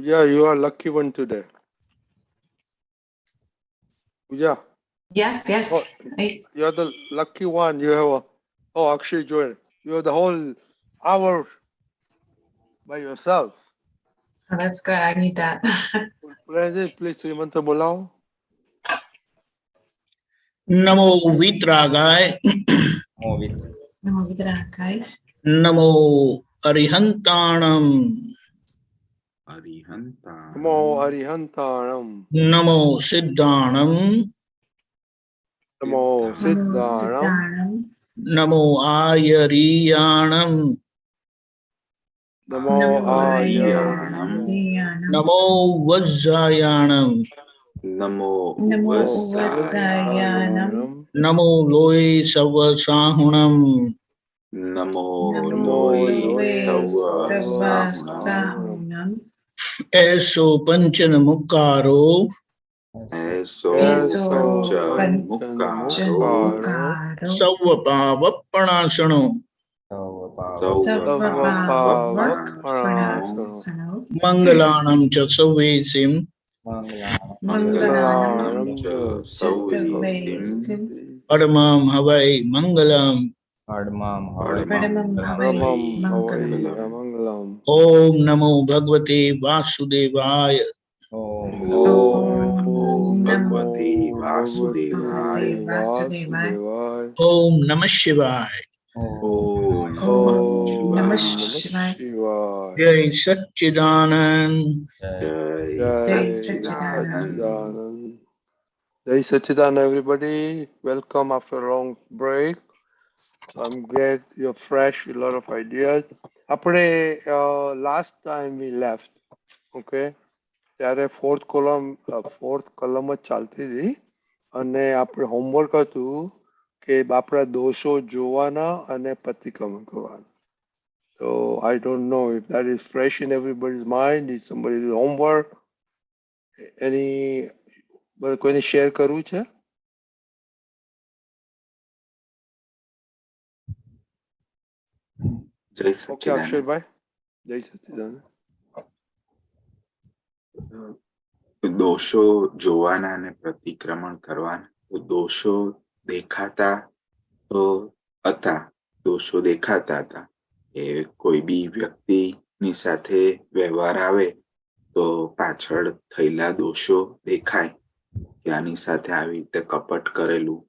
Yeah, you are lucky one today. Yeah. Yes, yes. Oh, you're the lucky one. You have Akshay joined. You have the whole hour by yourself. Oh, that's good. I need that. Please, Srimanta bolao. Namo Vitragay. Namo Vidrakai. Namo Arihantanam. Namo Arihantanam. Namo Siddhanam. Namo Siddhanam. Namo Ayariyanam. Namo Ayayanam. Namo Vajjayanam. Namo Vasayanam. Namo Loe Savasahunam. Namo Savasahunam. Eso Panchanamukaro. Eso Panchamukkaro. Savapavapanasano. Savapavapanasano. Mangalanam cha Savesim. Mangalanam cha Savesim. Padmam Havai Mangalam. Padmam Havai Mangalam. Om Namo Bhagavate Vasudevaya. Om Bhagavate Vasudevaya. Om Namah Shivaya. Om Namah Shivaya. Jai Satchidanand. Jai Satchidanand. Jai Satchidanand, everybody. Welcome after a long break. I'm glad you're fresh with a lot of ideas. Last time we left, okay, ત્યારે fourth column જ ચાલતી હતી અને આપણે homework હતું કે આપણા દોષો જોવાના અને પ્રતિક્રમણ કરવાના. So I don't know if that is fresh in everybody's mind. Is somebody do homework? કોઈને શેર કરવું છે? જય ઓકે અક્ષયભાઈ. જય સચ્ચિદાનંદ. દોષો જોવાના અને પ્રતિક્રમણ કરવાના. તો દોષો દેખાતા તો હતા, દોષો દેખાતા હતા. એ કોઈ બી વ્યક્તિની સાથે વ્યવહાર આવે તો પાછળ થયેલા દોષો દેખાય કે આની સાથે આવી રીતે કપટ કરેલું,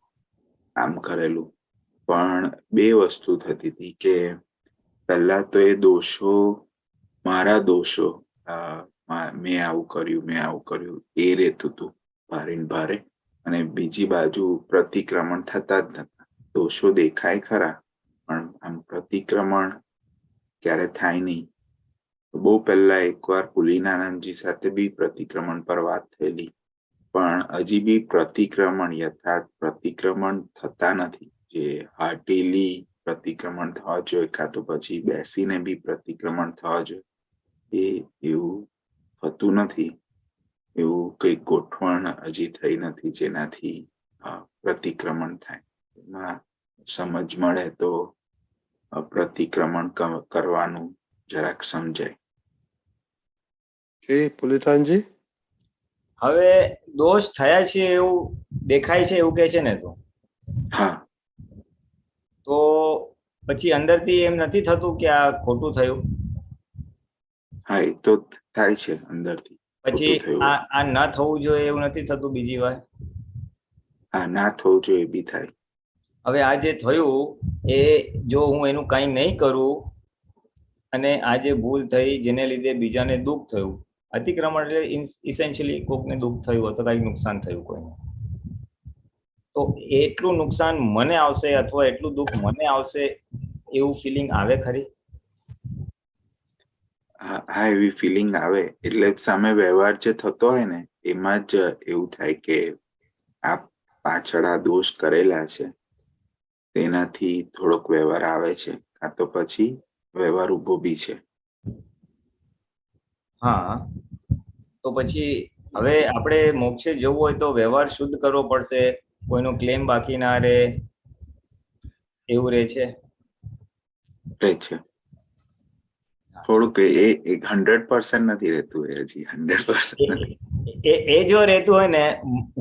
આમ કરેલું. પણ બે વસ્તુ થતી હતી કે પહેલા તો એ દોષો મારા દોષો, મેં આવું કર્યું એ રહેતું હતું ભારે ને ભારે. અને બીજી બાજુ પ્રતિક્રમણ થતા જ નતા. દોષો દેખાય ખરા પણ આમ પ્રતિક્રમણ ક્યારે થાય નહીં. બહુ પહેલા એકવાર પુલિનાનંદજી સાથે બી પ્રતિક્રમણ પર વાત થયેલી, પણ હજી બી પ્રતિક્રમણ યથાર્થ પ્રતિક્રમણ થતા નથી. જે હાર્ટીલી પ્રતિક્રમણ થવા જોઈએ કાં તો પછી બેસીને બી પ્રતિક્રમણ થવા જોઈએ, એવું થતું નથી. એવું કઈ ગોઠવણ હજી થઈ નથી જેનાથી પ્રતિક્રમણ થાય. એમાં સમજ મળે તો પ્રતિક્રમણ કરવાનું જરાક સમજાય. પુલિતાનજી, હવે દોષ થયા છે એવું દેખાય છે એવું કે છે ને, તો હા, તો પછી અંદરથી એમ નથી થતું કે આ ખોટું થયું? હા, એ તો થાય છે અંદરથી. પછી આ ના થવું જોઈએ એવું નથી થતું બીજી વાર? હા, ના થવું જોઈએ બી થાય. હવે આ જે થયું એ જો હું એનું કંઈ નહીં કરું અને આ જે ભૂલ થઈ જેને લીધે બીજાને દુઃખ થયું, અતિક્રમણ એટલે ઇસેન્શિયલી કોકને દુઃખ થયું અથવા કંઈક નુકસાન થયું કોઈને, તો એટલું નુકસાન મને આવશે અથવા એટલું દુઃખ મને આવશે એવું ફિલિંગ આવે ખરી? હા, એવી ફિલિંગ આવે. એટલે સામે વ્યવહાર જે થતો હોય ને એમાં જ એવું થાય કે આ પાછળ આ દોષ કરેલા છે તેનાથી થોડોક વ્યવહાર આવે છે, કાં તો પછી વ્યવહાર ઉભો બી છે. હા, તો પછી હવે આપણે મોક્ષે જવું હોય તો વ્યવહાર શુદ્ધ કરવો પડશે, કોઈનો ક્લેમ બાકી ના રહે, એવું રહે છે. થોડુંક એ 100% નથી રહેતું, એ હજી 100% નથી. એ જો રહેતું હોય ને,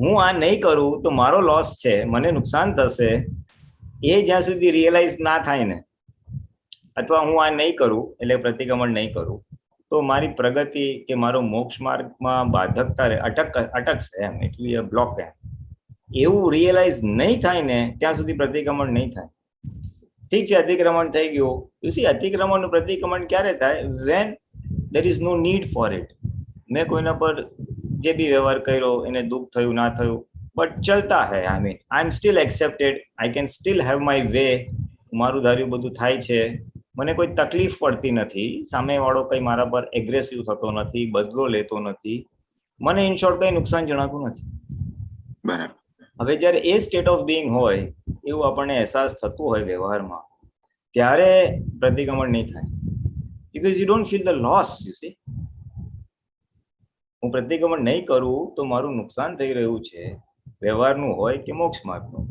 હું આ નહીં કરું તો મારો લોસ છે, મને નુકસાન થશે, એ જ્યાં સુધી રિયલાઇઝ ના થાય ને, અથવા હું આ નહીં કરું એટલે પ્રતિક્રમણ નહીં કરું તો મારી પ્રગતિ કે મારો મોક્ષ માર્ગમાં બાધકતા અટકશે એમ, એટલી બ્લોક એમ, એવું રિયલાઇઝ નહીં થાય ને ત્યાં સુધી પ્રતિક્રમણ નહીં થાય. ઠીક છે, અતિક્રમણ થઈ ગયું. યુ સી, અતિક્રમણનું પ્રતિક્રમણ ક્યારે થાય? When there is no need for it. મેં કોઈના પર જે બી વ્યવહાર કર્યો, એને દુઃખ થયું ના થયું, બટ ચલતા હૈ. I mean I M steel accepted, I can steel have my way, મારું ધાર્યું બધું થાય છે, મને કોઈ તકલીફ પડતી નથી, સામેવાળો કઈ મારા પર એગ્રેસિવ થતો નથી, બદલો લેતો નથી, મને ઇન શોર્ટ કઈ નુકસાન જણાતું નથી. બરાબર. હવે જયારે એ સ્ટેટ ઓફ બિંગ હોય, એવું આપણને અહેસાસ થતું હોય વ્યવહારમાં, ત્યારે પ્રતિક્રમણ નહીં થાય. Because you don't feel the loss. You C, હું પ્રતિક્રમણ નહીં કરું તો મારું નુકસાન થઈ રહ્યું છે, વ્યવહારનું હોય કે મોક્ષ માર્ગનું,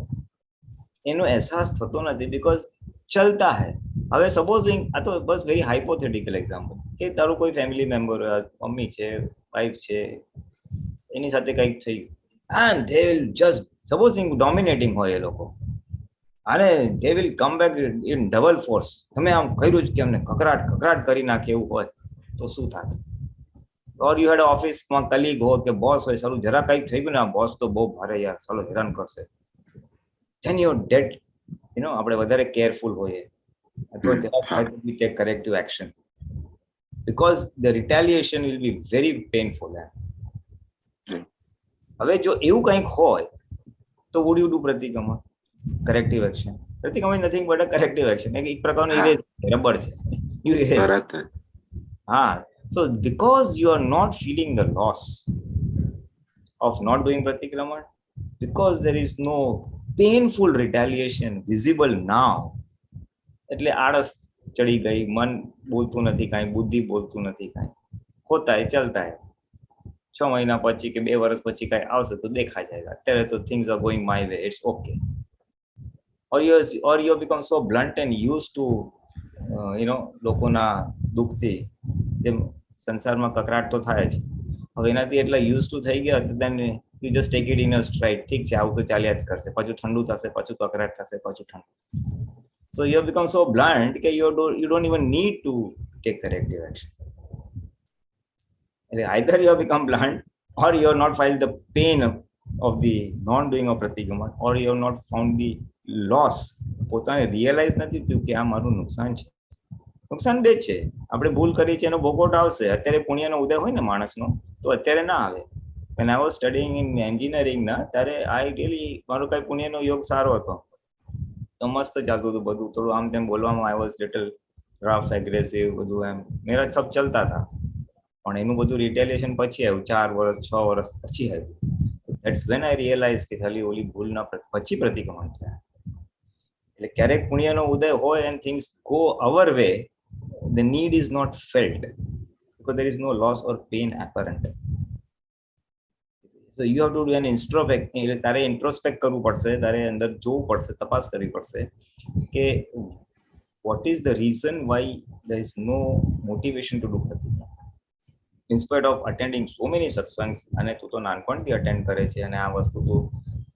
એનો અહેસાસ થતો નથી, બીકોઝ ચલતા હૈ. હવે સપોઝિંગ, આ તો બસ વેરી હાઇપોથેટિકલ એક્ઝામ્પલ, કે તારું કોઈ ફેમિલી મેમ્બર, મમ્મી છે, વાઈફ છે, એની સાથે કંઈક થયું, and they will just, supposing dominating હોય એ લોકો, અને they will come back in double force. તમે આમ કર્યું જ કે અમને કકરાટ કરી નાખે એવું હોય તો શું થાત? ઓર યુ હેડ ઓફિસમાં કલીગ હોય કે બોસ હોય, સારું જરા કંઈક થઈ ગયું ને, આ બોસ તો બહુ ભારે યાર, ચાલો હેરાન કરશે, then you're dead. You know, આપણે વધારે કેરફુલ હોઈએ, અથવા જરા થાય તો we take corrective action, because the retaliation will be very painful. હવે જો એવું કંઈક હોય તો would you do પ્રતિક્રમણ, કરેક્ટિવ એક્શન? પ્રતિક્રમણ nothing but a corrective action, એક પ્રકારનું ઇરેઝ, રબર છે, યુ ઇરેઝ. હા, so because you are not feeling the loss of not doing પ્રતિક્રમણ, because there is no painful retaliation visible now, એટલે આળસ ચડી ગઈ, મન બોલતું નથી કાંઈ, બુદ્ધિ બોલતું નથી કાંઈ, હોતા હે ચલતા હે. 6 મહિના પછી કે 2 વર્ષ પછી કાંઈ આવશે તો દેખા જાયગા, અત્યારે તો things are going my way, it's okay. Or you become so blunt and used to લોકોના દુઃખથી, જેમ સંસારમાં કકરાટ તો થાય જ, હવે એનાથી એટલા યુઝ ટુ થઈ ગયા, then you just take it in a stride. ઠીક છે, આવું તો ચાલ્યા જ કરશે, પાછું ઠંડુ થશે, પાછું કકરાટ થશે, પાછું ઠંડુ થશે. So you have become so blunt that you don't even need to take corrective action. Either you have become blunt, or you have not felt the pain of the non doing of પ્રતિક્રમણ, or you have not found the loss. પોતાને realise નથી થયું કે આ મારું નુકસાન છે. નુકસાન બે છે, આપણે ભૂલ કરી છે એનો ભોગવટ આવશે. અત્યારે પુણ્યનો ઉદય હોય ને માણસનો, તો અત્યારે ના આવે. when I was studying in engineering ના, ત્યારે મારો કઈ પુણ્યનો યોગ સારો હતો, તો મસ્ત ચાલતું હતું બધું, થોડું આમ તેમ બોલવામાં I was little rough, aggressive, બધું એમ મેરા સબ ચલતા હતા. પણ એનું બધું રિટેલિએશન પછી આવ્યું, 4 વર્ષ 6 વર્ષ પછી આવ્યું. That's when I realized કે ખાલી ઓલી ભૂલના પછી પ્રતિક્રમણ થયા. એટલે ક્યારેક પુણ્યનો ઉદય હોય and things go our way, the need is not felt because there is no loss or pain apparent. So you have to do an introspect. તારે introspect કરવું પડશે, તારે અંદર જોવું પડશે, તપાસ કરવી પડશે કે what is the reason why there is no motivation to do પ્રતિક્રમણ. In spite of attending so many satsangs, અને તું તો નાનપણથી અટેન્ડ કરે છે, અને આ વસ્તુ તો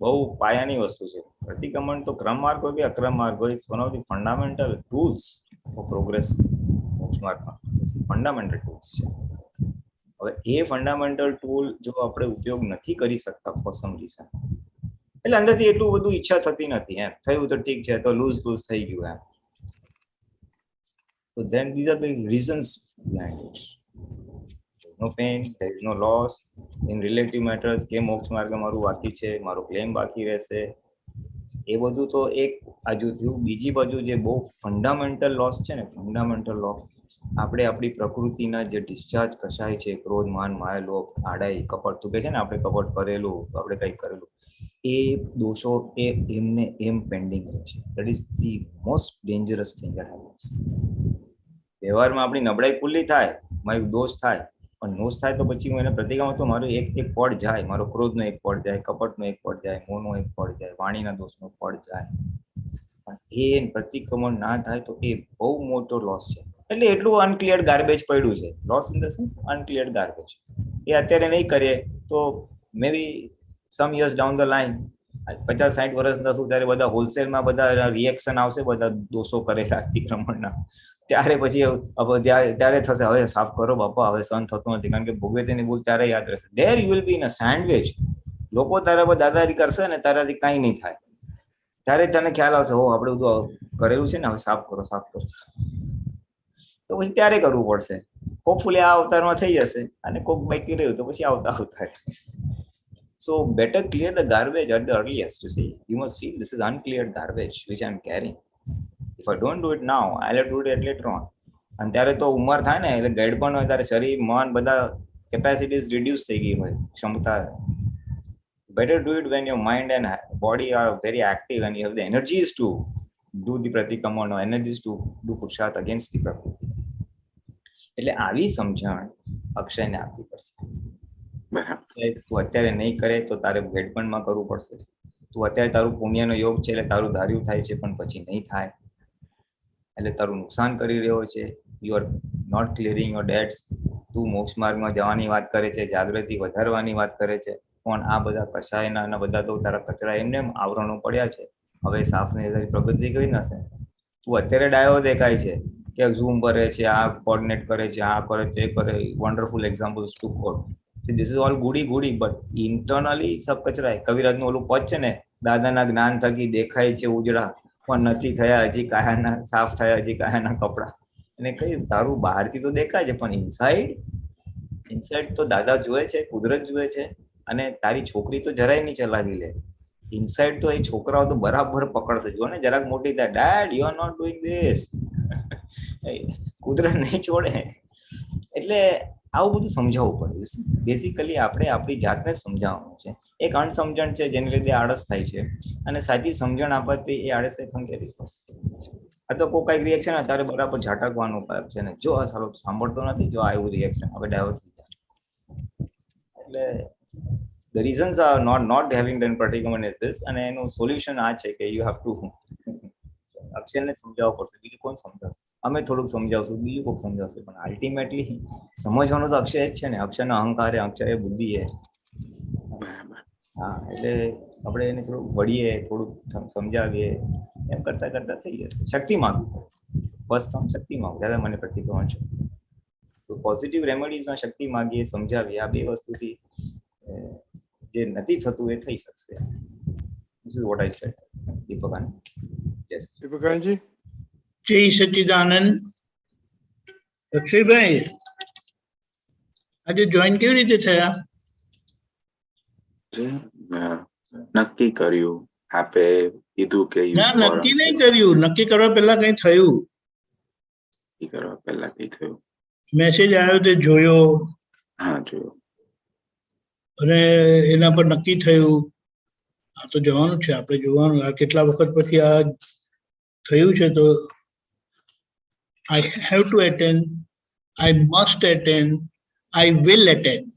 બહુ પાયાની વસ્તુ છે. પ્રતિક્રમણ તો ક્રમ માર્ગ હોય કે અક્રમ માર્ગ હોય, it's one of the fundamental tools for progress મોક્ષ માર્ગમાં. ફંડામેન્ટલ ટૂલ્સ છે. હવે એ ફંડામેન્ટલ ટૂલ જો આપણે ઉપયોગ નથી કરી શકતા ફોર સમ રીઝન, એટલે અંદરથી એટલું બધું ઈચ્છા થતી નથી, એમ થયું તો ઠીક છે, તો લૂઝ થઈ ગયું એમ. So then these are the reasons behind it. No pain, there is no loss in relative matters. કે મોક્ષ માર્ગ મારું બાકી છે, મારો ક્લેમ બાકી રહેશે, એ બધું તો એક બાજુ થયું. બીજી બાજુ જે બહુ ફંડામેન્ટલ લોસ છે ને, ફંડામેન્ટલ લોસ, આપણે આપણી પ્રકૃતિના જે ડિસ્ચાર્જ કશાય છે, ક્રોધ, માન, માયા, લોભ, આડાઈ, કપટ, તું કે છે ને આપણે કપટ કરેલું, આપણે કંઈક કરેલું, એ દોષો એમને એમ પેન્ડિંગ રહે છે. That is the most dangerous thing that happens. વ્યવહારમાં આપણી નબળાઈ ખુલ્લી થાય, મારું દોષ થાય, પણ દોષ થાય તો પછી હું એને પ્રતિક્રમણ, તો મારું એક પડ જાય, મારો ક્રોધનો એક પડ જાય, કપટનો એક પડ જાય, મોહનો એક પડ જાય, વાણીના દોષનો પડ જાય. પણ એ પ્રતિક્રમણ ના થાય તો એ બહુ મોટો લોસ છે. એટલે એટલું અનક્લિયર ગાર્બેજ પડ્યું છે, loss in the sense unclear garbage. એ અત્યારે નહીં કરીએ તો may be some years down the line, 50-60 વર્ષ થશે ત્યારે બધા હોલસેલમાં બધા રિએક્શન આવશે, બધા દોષો કરેલા અતિક્રમણના. ત્યારે પછી ત્યારે થશે હવે સાફ કરો બાપા, હવે સહન થતું નથી, કારણ કે ભોગવે તેની ભૂલ ત્યારે યાદ રહેશે. There you will be in a sandwich. લોકો તારા પર દાદાગીરી કરશે ને તારાથી કાંઈ નહીં થાય, ત્યારે તને ખ્યાલ આવશે હો આપણે બધું કરેલું છે ને, હવે સાફ કરો સાફ કરો. તો પછી ત્યારે કરવું પડશે. હોપફુલી આ અવતારમાં થઈ જશે, અને કોક બાકી રહ્યું તો પછી આવતા અવતાર. So better clear the garbage at the earliest. You see, you must feel this is uncleared garbage which I am carrying. If I don't do it now, I'll have to do it later on. અને ત્યારે તો ઉંમર થાય ને એટલે ગેડ પણ હોય, ત્યારે શરીર મન બધા કેપેસિટીઝ રિડ્યુસ થઈ ગઈ હોય, ક્ષમતા. Better do it when your mind and body are very active and you have the energies to do the pratikraman or energies to do purshat against the prakriti. એટલે આવી સમજણ અક્ષયને આપવી પડશે. તું અત્યારે નહીં કરે તો તારે ભેટપણમાં કરવું પડશે. તું અત્યારે તારું પુણ્યનો યોગ છે એટલે તારું ધાર્યું થાય છે, પણ પછી નહીં થાય એટલે તારું નુકસાન કરી રહ્યો છે. You are not clearing your debts. તું મોક્ષ માર્ગમાં જવાની વાત કરે છે, જાગૃતિ વધારવાની વાત કરે છે, પણ આ બધા કષાયના બધા તો તારા કચરા એમને આવરણો પડ્યા છે. હવે સાફ ને તારી પ્રગતિ કઈ નશે. તું અત્યારે ડાયો દેખાય છે કે ઝૂમ કરે છે, આ કોર્ડિનેટ કરે છે, આ કરે તે કરે, wonderful examples to quote. This is all goody, but internally સબ કચરા. કવિરાજનું ઓલું પદ છે ને, દાદાના જ્ઞાન થકી દેખાય છે ઉજળા, પણ નથી થયા હજી કાયાના સાફ થયા હજી કાયાના કપડા. અને કઈ તારું બહારથી તો દેખાય છે, પણ ઇનસાઇડ તો દાદા જુએ છે, કુદરત જુએ છે. અને તારી છોકરી તો જરાય નહીં ચલાવી લે. ઇનસાઇડ તો એ છોકરાઓ તો બરાબર પકડશે. જો ને જરાક મોટી થાય, then you are not doing this, કુદરત નહીં છોડે. એટલે આવું બધું સમજાવવું પડ્યું. બેઝિકલી આપણે આપણી જાતને સમજાવવાનું છે. એક અણસમજણ છે જેને લીધે આળસ થાય છે, અને સાચી સમજણ આપવાથી એ આળસ ખંખેરી પડશે. આ તો કોઈ કઈક રિએક્શન હોય ત્યારે બરાબર ઝાટકવાનું છે ને, જો આ સારો સાંભળતો નથી, જો આવ્યું રિએક્શન હવે ડાયો થઈ જાય. એટલે the reasons are not having done pratikraman is this, અને એનું સોલ્યુશન આ છે કે યુ હેવ ટુ અક્ષરને સમજાવવું પડશે. બીજું કોણ સમજાવશે? અમે થોડુંક સમજાવશું, બીજું કોઈક સમજાવશે, પણ અલ્ટિમેટલી સમજવાનું તો અક્ષય જ છે ને. અક્ષરનો અહંકાર એ, અક્ષર એ બુદ્ધિ એ. હા, એટલે આપણે એને થોડુંક વળીએ, થોડુંક સમજાવીએ, એમ કરતા કરતા થઈ જશે. શક્તિ માંગવું, બસ કામ શક્તિ માંગવું. દાદા મને પ્રતિક્રમણ છે તો પોઝિટિવ રેમેડીઝમાં શક્તિ માંગીએ, સમજાવીએ. આ બે વસ્તુથી જે નથી થતું એ થઈ શકશે. This is what I said. Deepakanand. Yes. Deepakanandji. જય સચ્ચિદાનંદ. અક્ષયભાઈ, આજે જોઈન કેવી રીતે થયા? નક્કી કર્યું, આપે કીધું કે ના, નક્કી નહીં કર્યું. નક્કી કરવા પહેલા કઈ થયું? નક્કી કરવા પહેલા કઈ થયું? મેસેજ આવ્યો તે જોયો? હા, જોયો. અને એના પર નક્કી થયું આ તો જવાનું છે, આપણે જોવાનું. આ કેટલા વખત પછી આ થયું છે, તો I have to attend, I must attend, I will attend.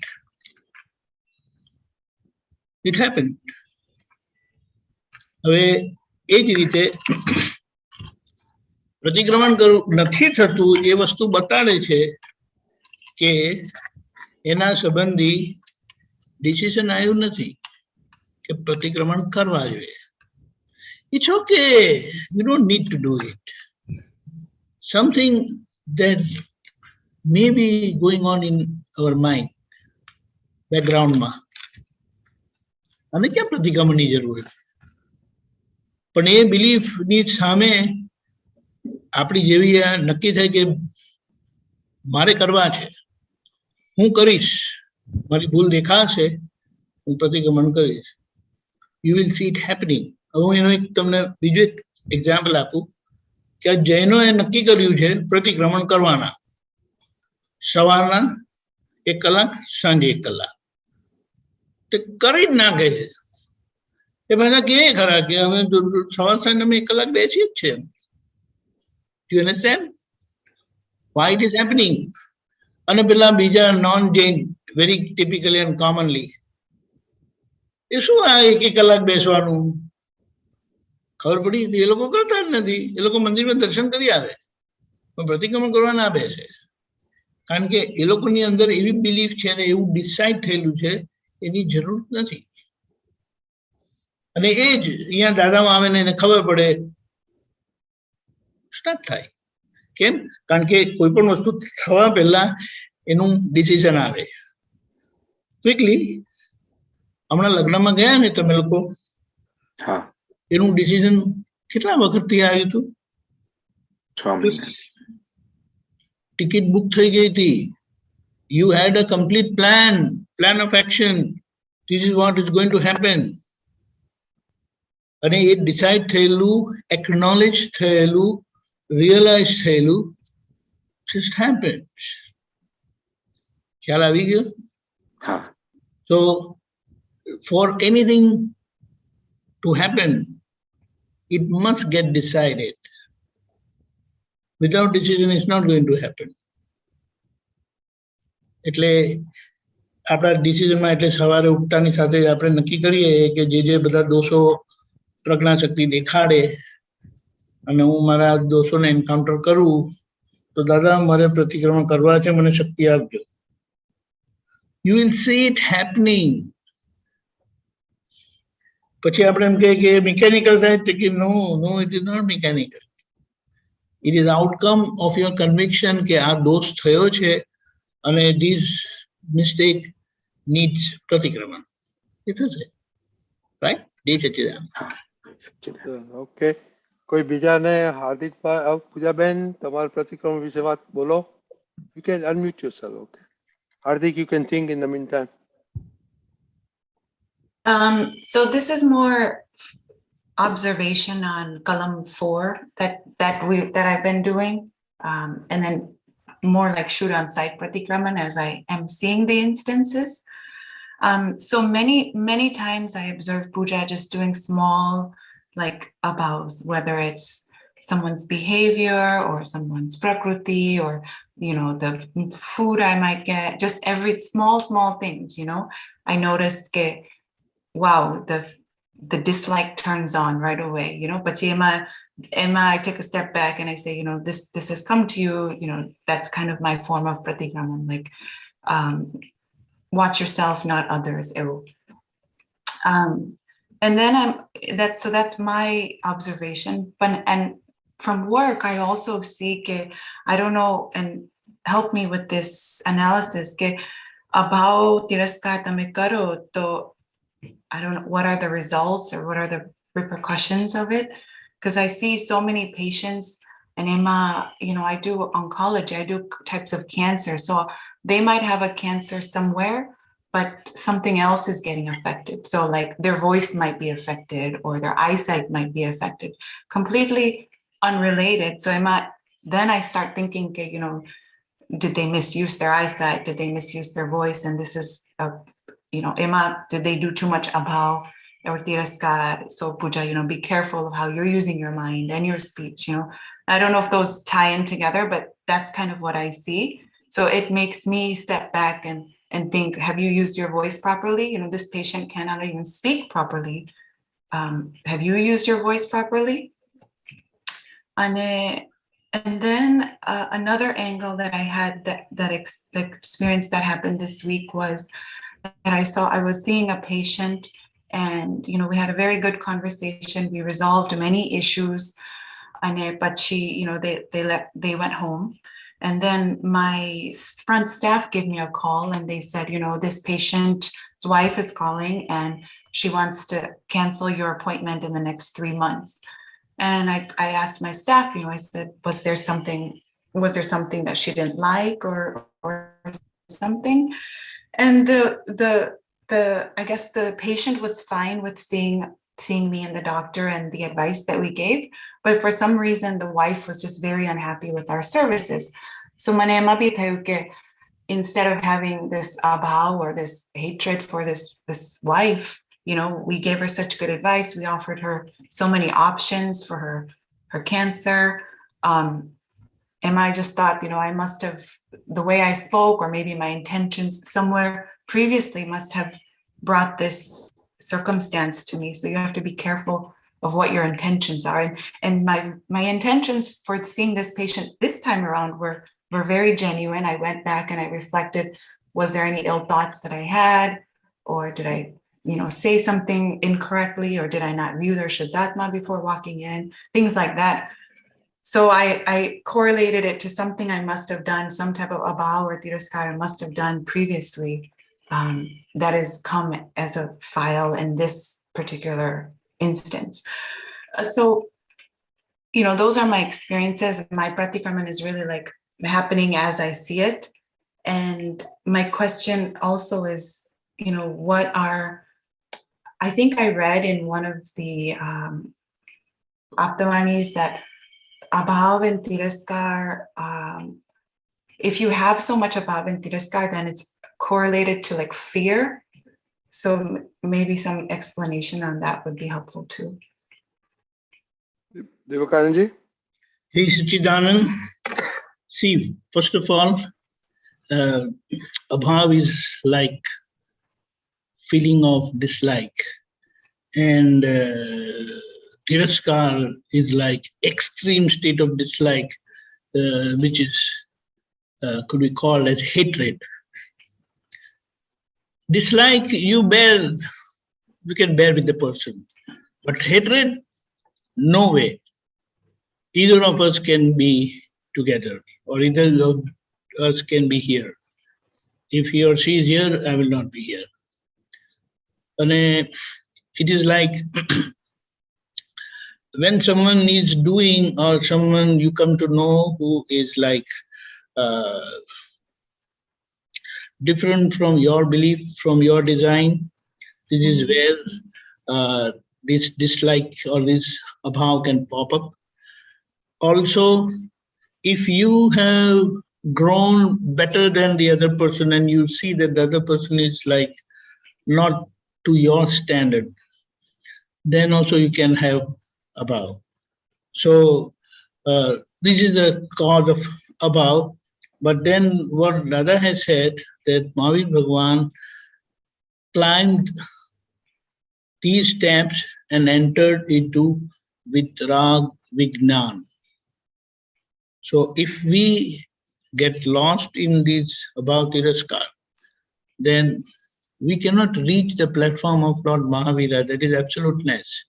It happened. હવે એ જ રીતે પ્રતિક્રમણ નથી થતું એ વસ્તુ બતાડે છે કે એના સંબંધી ડિસિઝન આવ્યું નથી કે પ્રતિક્રમણ કરવા જોઈએ. It's okay. You don't need to do it. Something that may be going on in our mind, background માં, અને ક્યાં પ્રતિક્રમણની જરૂર છે? પણ એ બિલીફની સામે આપણી જેવી નક્કી થાય કે મારે કરવા છે, હું કરીશ, મારી ભૂલ દેખાશે, હું પ્રતિક્રમણ કરીશ. You will see it happening. હવે હું એનું તમને બીજું એક એક્ઝામ્પલ આપું કે આ જૈનોએ નક્કી કર્યું છે પ્રતિક્રમણ કરવાના, સવારના 1 કલાક, સાંજે 1 કલાક. તે કરી જ નાખે છે. એ બધા કહે ખરા કે અમે સવાર સાંજ અમે 1 કલાક બેસી જ છે. Do you understand why it is happening? અને પેલા બીજા non Jain, very typically and commonly, એ શું આ 1 કલાક બેસવાનું? ખબર પડી એ લોકો કરતા જ નથી. એ લોકો મંદિરમાં દર્શન કરી આવે, પ્રતિક્રમણ કરવા ના બેસે, કારણ કે એ લોકોની અંદર એવી બિલીફ છે ને એવું ડિસાઇડ થયેલું છે, એની જરૂર નથી. અને એ જ અહીંયા દાદામાં આવે ને એને ખબર પડે, સ્ટાર્ટ થાય. કેમ? કારણ કે કોઈ પણ વસ્તુ થવા પહેલા એનું ડિસિઝન આવે ક્વિકલી. હમણાં લગ્નમાં ગયા ને તમે લોકો, એનું ડિસિઝન કેટલા વખતથી આવ્યું હતું? 6 મહિના. ટિકિટ બુક થઈ ગઈ હતી. You had a complete plan of action. This is what is going to happen. અને એ ડિસાઇડ થયેલું, એક્નોલેજ થયેલું, રિયલાઇઝ થયેલું, just happens. ખ્યાલ આવી ગયો? So for anything to happen, it must get decided. Without decision, it's not going to happen. એટલે આપણા ડિસિઝનમાં એટલે સવારે ઉઠતાની સાથે આપણે નક્કી કરીએ કે જે બધા દોષો પ્રજ્ઞાશક્તિ દેખાડે અને હું મારા દોષોને એન્કાઉન્ટર કરું, તો દાદા મારે પ્રતિક્રમણ કરવા છે, મને શક્તિ આપજો. You will see it happening. પછી આપણે એમ કહીએ કે મિકેનિકલ થાય કે નો, it is not mechanical. It is outcome of your conviction કે આ દોષ થયો છે અને this mistake needs પ્રતિક્રમણ. એ થશે, રાઈટ? જય સચ્ચિદાનંદ. ઓકે, કોઈ બીજાને? હાર્દિકભાઈ, પૂજાબેન, તમારા પ્રતિક્રમણ વિશે વાત બોલો. You can unmute yourself. Okay, Hardik, you can think in the meantime. So this is more observation on Kalam 4 that I've been doing, and then more like shoot on sight Pratikraman as I am seeing the instances. So many times I observe puja just doing small like abhaves, whether it's someone's behavior or someone's prakruti or, you know, the food I might get, just every small things, you know. I noticed that, wow, the dislike turns on right away, you know. But Emma, I take a step back and I say, you know, this has come to you, you know, that's kind of my form of pratikraman, like watch yourself, not others. And then that's my observation. But and from work, I also see I don't know, and help me with this analysis about tiraskar tame karo, to I don't know what are the results or what are the repercussions of it, because I see so many patients, and Emma, you know, I do oncology, I do types of cancer, so they might have a cancer somewhere, but something else is getting affected. So like their voice might be affected or their eyesight might be affected, completely unrelated. So then I start thinking, you know, did they misuse their eyesight? Did they misuse their voice? And this is, you know, Emma, did they do too much abhav or tiraskar? So puja, you know, be careful of how you're using your mind and your speech, you know. I don't know if those tie in together, but that's kind of what I see. So it makes me step back and think, have you used your voice properly? You know, this patient cannot even speak properly. Have you used your voice properly? And then another angle that I had that experience that happened this week was that I was seeing a patient, and, you know, we had a very good conversation. We resolved many issues, but she, you know, they went home. And then my front staff gave me a call and they said, you know, this patient's wife is calling and she wants to cancel your appointment in the next 3 months. And I asked my staff, you know, I said, was there something that she didn't like or something? And I guess the patient was fine with seeing me and the doctor and the advice that we gave, but for some reason the wife was just very unhappy with our services. So manema bhi thayu ke instead of having this abhav or this hatred for this wife, you know, we gave her such good advice. We offered her so many options for her cancer. And I just thought, you know, I must have, the way I spoke or maybe my intentions somewhere previously must have brought this circumstance to me. So you have to be careful what your intentions are. And my intentions for seeing this patient this time around were very genuine. I went back and I reflected, was there any ill thoughts that I had? Or did I, say something incorrectly? Or did I not view their Shuddhatma before walking in? Things like that. So I correlated it to something I must have done, some type of abhava or tiraskara must have done previously that has come as a file in this particular instance. So, those are my experiences. My Pratikraman is really like happening as I see it. And my question also is, I think I read in one of the Aptavanis that abhava and tiraskar, if you have so much abhava and tiraskar, then it's correlated to like fear. So maybe some explanation on that would be helpful too. Deepakanandji? Hey, Sachidanand. See, first of all, abhava is like feeling of dislike, and tiraskar is like extreme state of dislike, which is could be called as hatred. Dislike you can bear with the person, but hatred, no way. Either of us can be together, or either of us can be here. If he or she is here, I will not be here. And it is like when someone is doing, or someone you come to know who is like different from your belief, from your design, this is where this dislike or this abhava can pop up. Also, if you have grown better than the other person and you see that the other person is like not to your standard, then also you can have abhava. So this is the cause of abhava. But then what Dada has said, that Mahavir Bhagwan climbed these steps and entered into Vitrag Vignan. So if we get lost in this abhava tiraskar, then we cannot reach the platform of Lord Mahavira, that is absoluteness.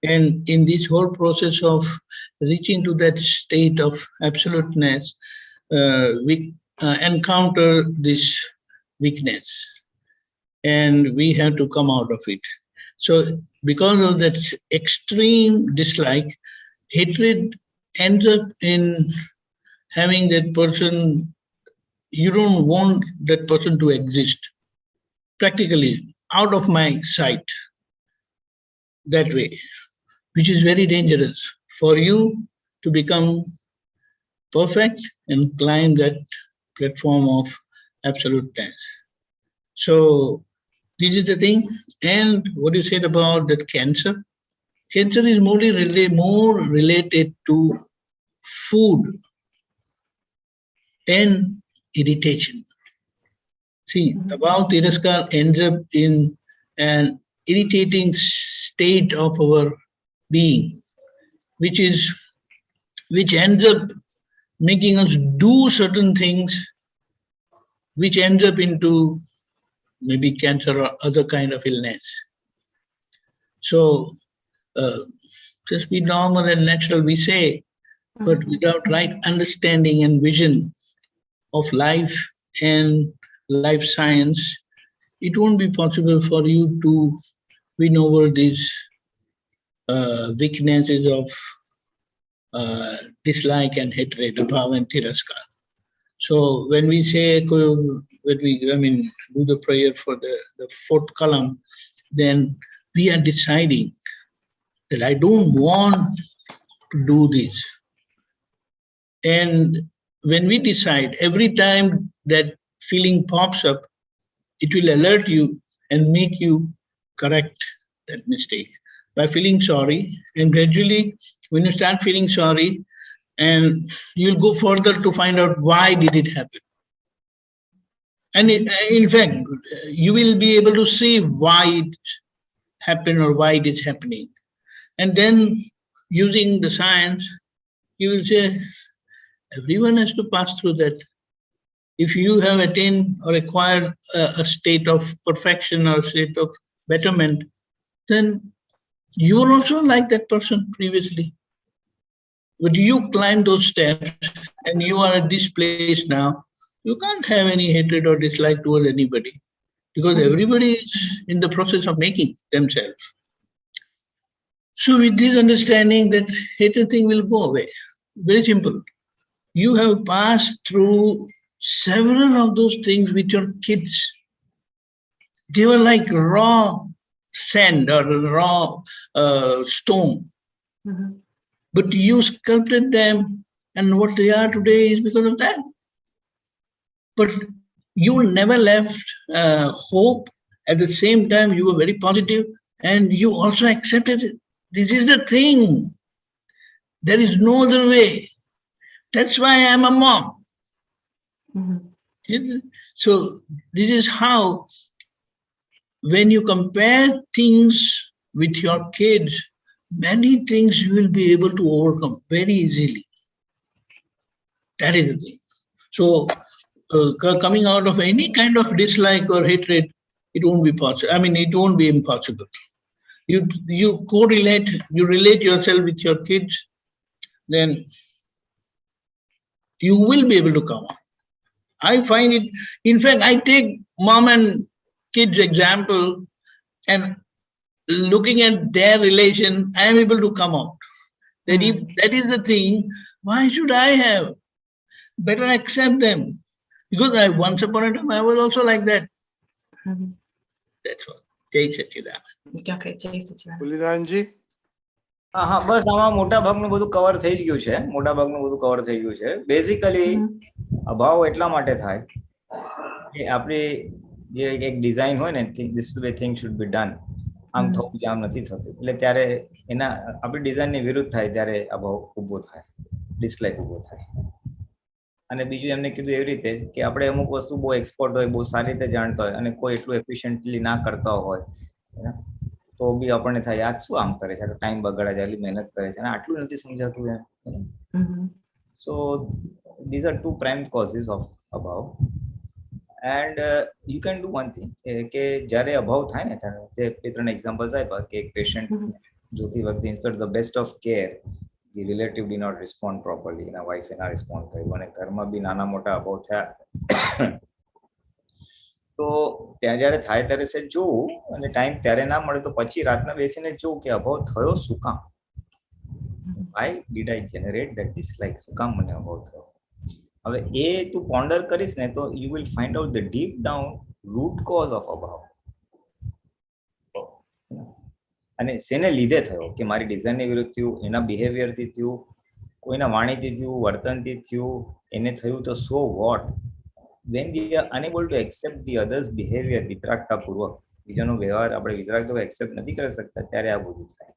And in this whole process of reaching to that state of absoluteness, we encounter this weakness, and we have to come out of it. So because of that extreme dislike, hatred ends up in having that person, you don't want that person to exist. Practically, out of my sight, that way, which is very dangerous for you to become perfect and climb that platform of absoluteness. So this is the thing. And what you said about that cancer, cancer is more related to food and irritation. See, abhava tiraskar ends up in an irritating state of our being, which ends up making us do certain things, which ends up into maybe cancer or other kind of illness. So just be normal and natural, we say, but without right understanding and vision of life and life science, it won't be possible for you to win over these weaknesses of dislike and hatred, abhava and tiraskar. So when we say, do the prayer for the fourth Kalam, then we are deciding that I don't want to do this. And when we decide, every time that feeling pops up, it will alert you and make you correct that mistake by feeling sorry. And gradually, when you start feeling sorry, and you'll go further to find out why did it happen. And in fact, you will be able to see why it happened or why it is happening. And then using the science, you will say, everyone has to pass through that. If you have attained or acquired a state of perfection or state of betterment, then you are also like that person previously. But you climb those steps and you are at this place now, you can't have any hatred or dislike towards anybody, because everybody is in the process of making themselves. So with this understanding that hatred thing will go away, very simple. You have passed through several of those things with your kids. They were like raw sand or raw stone. Mm-hmm. But you sculpted them, and what they are today is because of that. But you never left hope. At the same time, you were very positive, and you also accepted it. This is the thing. There is no other way. That's why I am a mom. Mm-hmm. So this is how, when you compare things with your kids, many things you will be able to overcome very easily. That is the thing. So coming out of any kind of dislike or hatred, it won't be possible. I mean, it won't be impossible. You correlate, you relate yourself with your kids, then you will be able to come out. I find it, in fact, I take mom and kids example, and looking at their relation, I am able to come out. That if that is the thing, why should I have? Better accept them. Because once upon a time, I was also like that. That's all. Jai Sachidanand. Okay, Jai Sachidanand. Pulinanandji? હા, બસ આમાં મોટા ભાગનું બધું cover થઈ જ ગયું છે. મોટા ભાગનું બધું કવર થઈ ગયું છે. બેઝિકલી અભાવ એટલા માટે થાય કે આપણી જે એક ડિઝાઇન હોય ને, this is the way things should be done, આમ થવું છે, આમ નથી થતું, એટલે ત્યારે એના આપણી ડિઝાઇનની વિરુદ્ધ થાય ત્યારે અભાવ ઊભો થાય, ડિસલાઇક ઊભો થાય. અને બીજું એમને કીધું એવી રીતે કે આપણે અમુક વસ્તુ બહુ એક્સપર્ટ હોય, બહુ સારી રીતે જાણતા હોય, અને કોઈ એટલું એફિશિયન્ટલી ના કરતા હોય તો બી આપણને થાય, આ શું આમ કરે છે, ટાઈમ બગાડે છે, આટલી મહેનત કરે છે અને આટલું નથી સમજાતું એમ. સો these are two prime causes of abhav. And you can do one thing કે જ્યારે અભાવ થાય ને ત્યારે તે બે ત્રણ એક્ઝામ્પલ્સ આપ્યા કે એક પેશન્ટ જોતી વખતે inspect the best of care, the relative did not respond properly, એના વાઇફ એના રિસ્પોન્ડ કર્યું, અને ઘરમાં બી નાના મોટા અભાવ થયા. તો ત્યાં જ્યારે થાય ત્યારે છે જોવું, અને ટાઈમ ત્યારે ના મળે તો પછી રાતના બેસીને જોવું કે અભાવ થયો શું કામ, why did I generate that dislike, શું કામ મને અભાવ થયો. હવે એ તું પોન્ડર કરીશ ને તો you will find out the deep down root cause of abhav. અને શેને લીધે થયો, કે મારી ડિઝાઇનની વિરુદ્ધ થયું, એના બિહેવિયરથી થયું, કોઈના વાણીથી થયું, વર્તનથી થયું, એને થયું તો so what. when we are unable to accept the others behavior વિતરાગતા પૂર્વક, બીજાનો વ્યવહાર આપણે વિતરાગતા એક્સેપ્ટ નથી કરી શકતા, ત્યારે આ બધું થાય.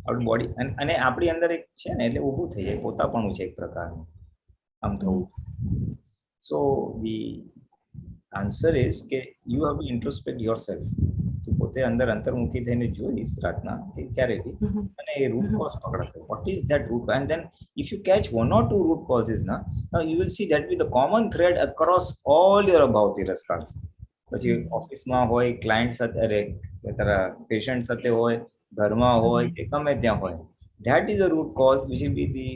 આપણું બોડી અને આપણી અંદર એક છે ને, એટલે ઊભું થઈ જાય, પોતાપણું છે એક પ્રકારનું, આમ થવું. સો the answer is કે you have to introspect yourself. તું પોતે અંદર અંતર્મુખી થઈને જોઈશ રાતના કે ક્યારે બી, અને એ રૂટ કોઝ પકડાશે. what is that root cause? And then if you catch one or two root causes now you will see that with the common thread across all your abhav tirascars. પછી ઓફિસમાં હોય, client સાથે, તારા patient સાથે હોય, ઘરમાં હોય કે ગમે ત્યાં હોય, that is the root cause which will be the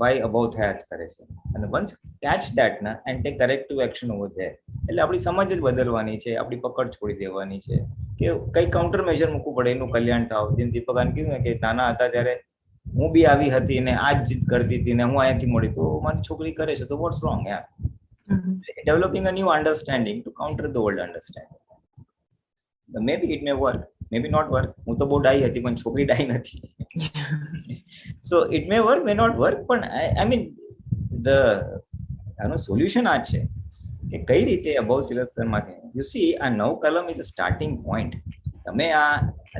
why abhav થયા જ કરે છે. અને once catch that na and take corrective action over there, એટલે આપણી સમજ જ બદલવાની છે, આપણી પકડ છોડી દેવાની છે કે કઈ કાઉન્ટર મેજર મૂકવું પડે એનું કલ્યાણ થાવ. જેમ દીપકાને કીધું ને કે નાના હતા ત્યારે હું બી આવી હતી ને આ જ જીદ કરતી હતી ને હું અહીંયાથી મળી, તો મારી છોકરી કરે છે તો વોટ્સ રોંગ યાર. Developing a new understanding to counter the old understanding. Maybe it may work, maybe not work. હું તો બહુ ડાઈ હતી પણ છોકરી ડાઈ નથી. So it may work, may not work, પણ આઈ મીન આનું સોલ્યુશન આ છે કે કઈ રીતે અભાવ તિરસ્કારમાંથી. યુ સી, આ નવ કલમ ઇઝ અ સ્ટાર્ટિંગ પોઈન્ટ. તમે આ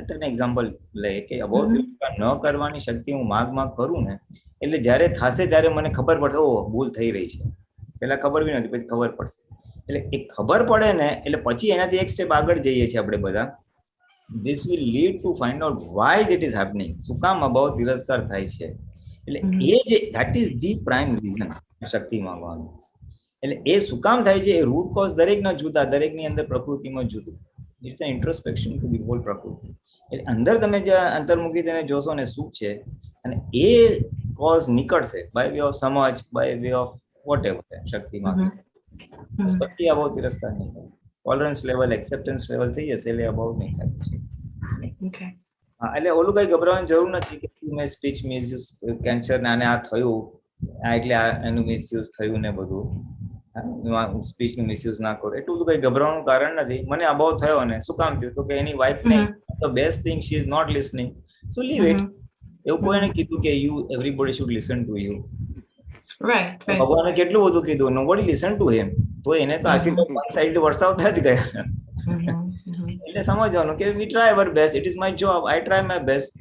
તમને એક્ઝામ્પલ લે કે અભાવ તિરસ્કાર ન કરવાની શક્તિ હું માગ કરું ને, એટલે જ્યારે થશે ત્યારે મને ખબર પડશે, ઓ ભૂલ થઈ રહી છે. પેલા ખબર બી નથી, પછી ખબર પડશે. એટલે એ ખબર પડે ને એટલે પછી એનાથી એક સ્ટેપ આગળ જઈએ છીએ આપણે બધા this will lead to find out why that is happening. શું કામ અભાવ તિરસ્કાર થાય છે? એટલે એ જે that is the prime reason શક્તિ માંગવાનું. એટલે એ શું કામ થાય છે, એ રૂટ કોઝ દરેકના જુદા, દરેકની અંદર પ્રકૃતિમાં જુદું. It's a introspection to the whole પ્રકૃતિ. એટલે અંદર તમે જે અંતર્મુખી તેને જોશો ને શું છે, અને એ કોઝ નીકળશે બાય વે ઓફ સમજ, બાય વે ઓફ વોટ એવર શક્તિમાં. પછી અભાવ તિરસ્કાર નહીં થાય. ટોલરન્સ લેવલ, એક્સેપ્ટન્સ લેવલ થઈ જશે એટલે અભાવ નહીં થાય પછી. હા, એટલે ઓલું કઈ ગભરાવાની જરૂર નથી કે મેં સ્પીચ મિસયુઝ, કેન્સર ને આને આ થયું એટલે એનું મિસયુઝ થયું ને બધું, સ્પીચ નું મિસયુઝ ના કરો, એટલું બધું કઈ ગભરાવાનું કારણ નથી. મને અભાવ થયો ને શું કામ થયું, તો કે એની વાઇફ ને the best thing she is not listening, so leave it. એવું કોઈને કીધું કે you everybody should listen to you? ભગવાને કેટલું બધું કીધું, નોબડી લિસન ટુ હિમ, તો એને તો આશીર્વાદ વન સાઇડ વરસાવતા જ ગયા. એટલે સમજવાનું કે we try our best, it is my job, I try my best.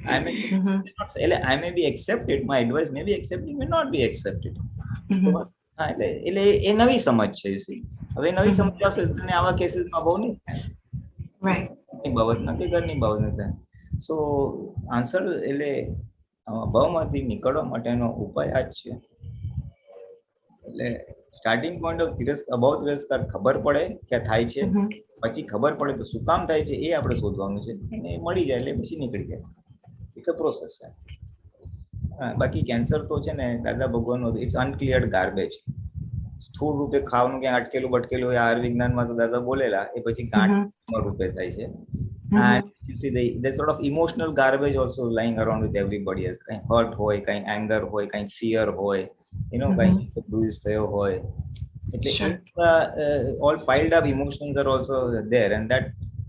એટલે I may be accepted, my advice may be accepted, may not be accepted. હા, એટલે એ નવી સમજ છે. હવે નવી સમજ આવશે તને આવા કેસીસમાં બહુ નહીં થાય, બાબતમાં કે ઘરની બાબત થાય. સો આન્સર એટલે અભાવમાંથી નીકળવા માટેનો ઉપાય આ જ છે. એટલે સ્ટાર્ટિંગ પોઈન્ટ ઓફ અભાવ તિરસ્કાર ખબર પડે કે થાય છે, પછી ખબર પડે તો શું કામ થાય છે એ આપણે શોધવાનું છે, અને મળી જાય એટલે પછી નીકળી જાય. ઇટ્સ અ પ્રોસેસ છે. બાકી કેન્સર તો છે ને દાદા ભગવાનનો ઇટ્સ અનક્લિયર્ડ ગાર્બેજ. સ્થૂળ રૂપે ખાવાનું ક્યાં અટકેલું બટકેલું હોય, આહાર વિજ્ઞાનમાં તો દાદા બોલેલા, એ પછી ગાંઠ રૂપે થાય છે. And you see there's sort of emotional garbage also lying around with everybody else. Kind hurt hoy, kind anger hoy, kind fear hoy, you know, kind bruise થયો હોય. એટલે all piled up emotions are also there, and that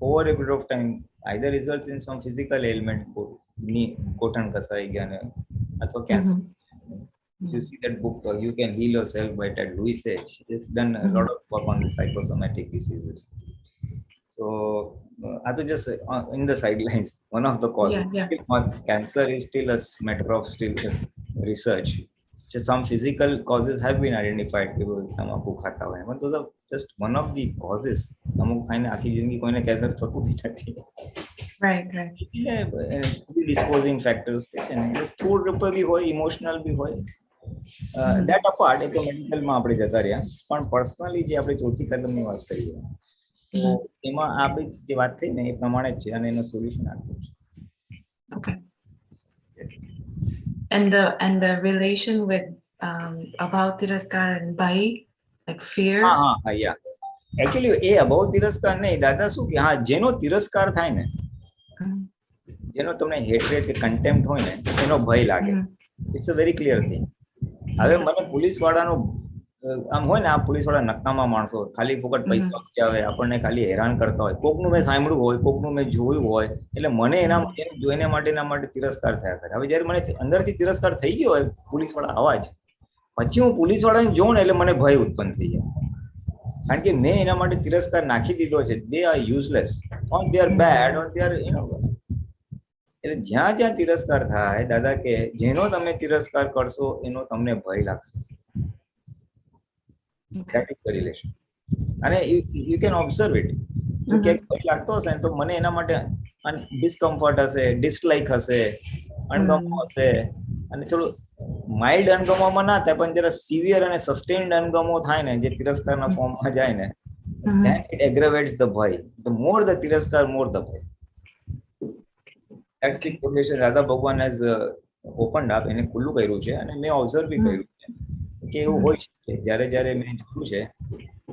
over a period of time either results in some physical ailment, કોટણ કસાઈ ગયા ને અથવા cancer. You see that book, You Can Heal Yourself by Ted Lewis. She has done a lot of work on the psychosomatic diseases. So I to just in the sidelines, one of the causes. Cancer is still a matter of still research. Just some physical causes have been identified. People tamaku khata hoy, but those are just one of the causes. Tamaku ખાઈને આખી જિંદગી કોઈને cancer થતું નથી. Right. Predisposing factors છે ને, સ્થૂળ રૂપે બી હોય, ઇમોશનલ બી હોય. That apart, એ તો મેડિકલમાં આપણે જતા રહ્યા, પણ પર્સનલી જે આપણે ચોથી કલમની વાત કરીએ તો એમાં આપણે જે વાત થઈ ને એ પ્રમાણે જ છે, અને એનો સોલ્યુશન આપ્યું છે. Okay. And the relation with abhav tiraskar and bhai, like fear. Yeah. Actually એ અભાવ તિરસ્કાર નહીં, દાદા શું કે હા, જેનો તિરસ્કાર થાય ને, જેનો તમને હેટ્રેડ કે કન્ટેમ્પ્ટ હોય ને, એનો ભય લાગે. It's a very clear thing. હવે મને પોલીસ વાળાનો આમ હોય ને, આ પોલીસ વાળા નકામા માણસો, ખાલી ફોકટ પૈસા આવે, આપણને ખાલી હેરાન કરતા હોય, કોકનું મેં સાંભળ્યું હોય, કોકનું મેં જોયું હોય, એટલે મને એના માટે તિરસ્કાર થયા કરે. હવે જયારે મને અંદરથી તિરસ્કાર થઈ ગયો હોય પોલીસ વાળા અવાજ, પછી હું પોલીસ વાળાને જોઉં ને એટલે મને ભય ઉત્પન્ન થઈ જાય, કારણ કે મેં એના માટે તિરસ્કાર નાખી દીધો છે. They are useless, or they are bad, or they are એટલે જ્યાં જ્યાં તિરસ્કાર થાય, દાદા કે જેનો તમે તિરસ્કાર કરશો એનો તમને ભય લાગશે. That is the relation. અને you can observe it. ક્યાંક ભય લાગતો હશે તો મને એના માટે ડિસ્કમ્ફર્ટ હશે, ડિસલાઇક હશે, અણગમો હશે, અને થોડું માઇલ્ડ અણગમોમાં ના થાય, પણ જરા સિવિયર અને સસ્ટેન્ડ અણગમો થાય ને, જે તિરસ્કારના ફોર્મમાં જાય ને, then it aggravates the bhai. The more the તિરસ્કાર, more the bhai. That's the correlation Dada Bhagwan has opened up, એને ખુલ્લું કર્યું છે, અને મેં ઓબ્ઝર્વ બી કર્યું છે કે એવું હોય છે. જ્યારે જ્યારે મેં જોયું છે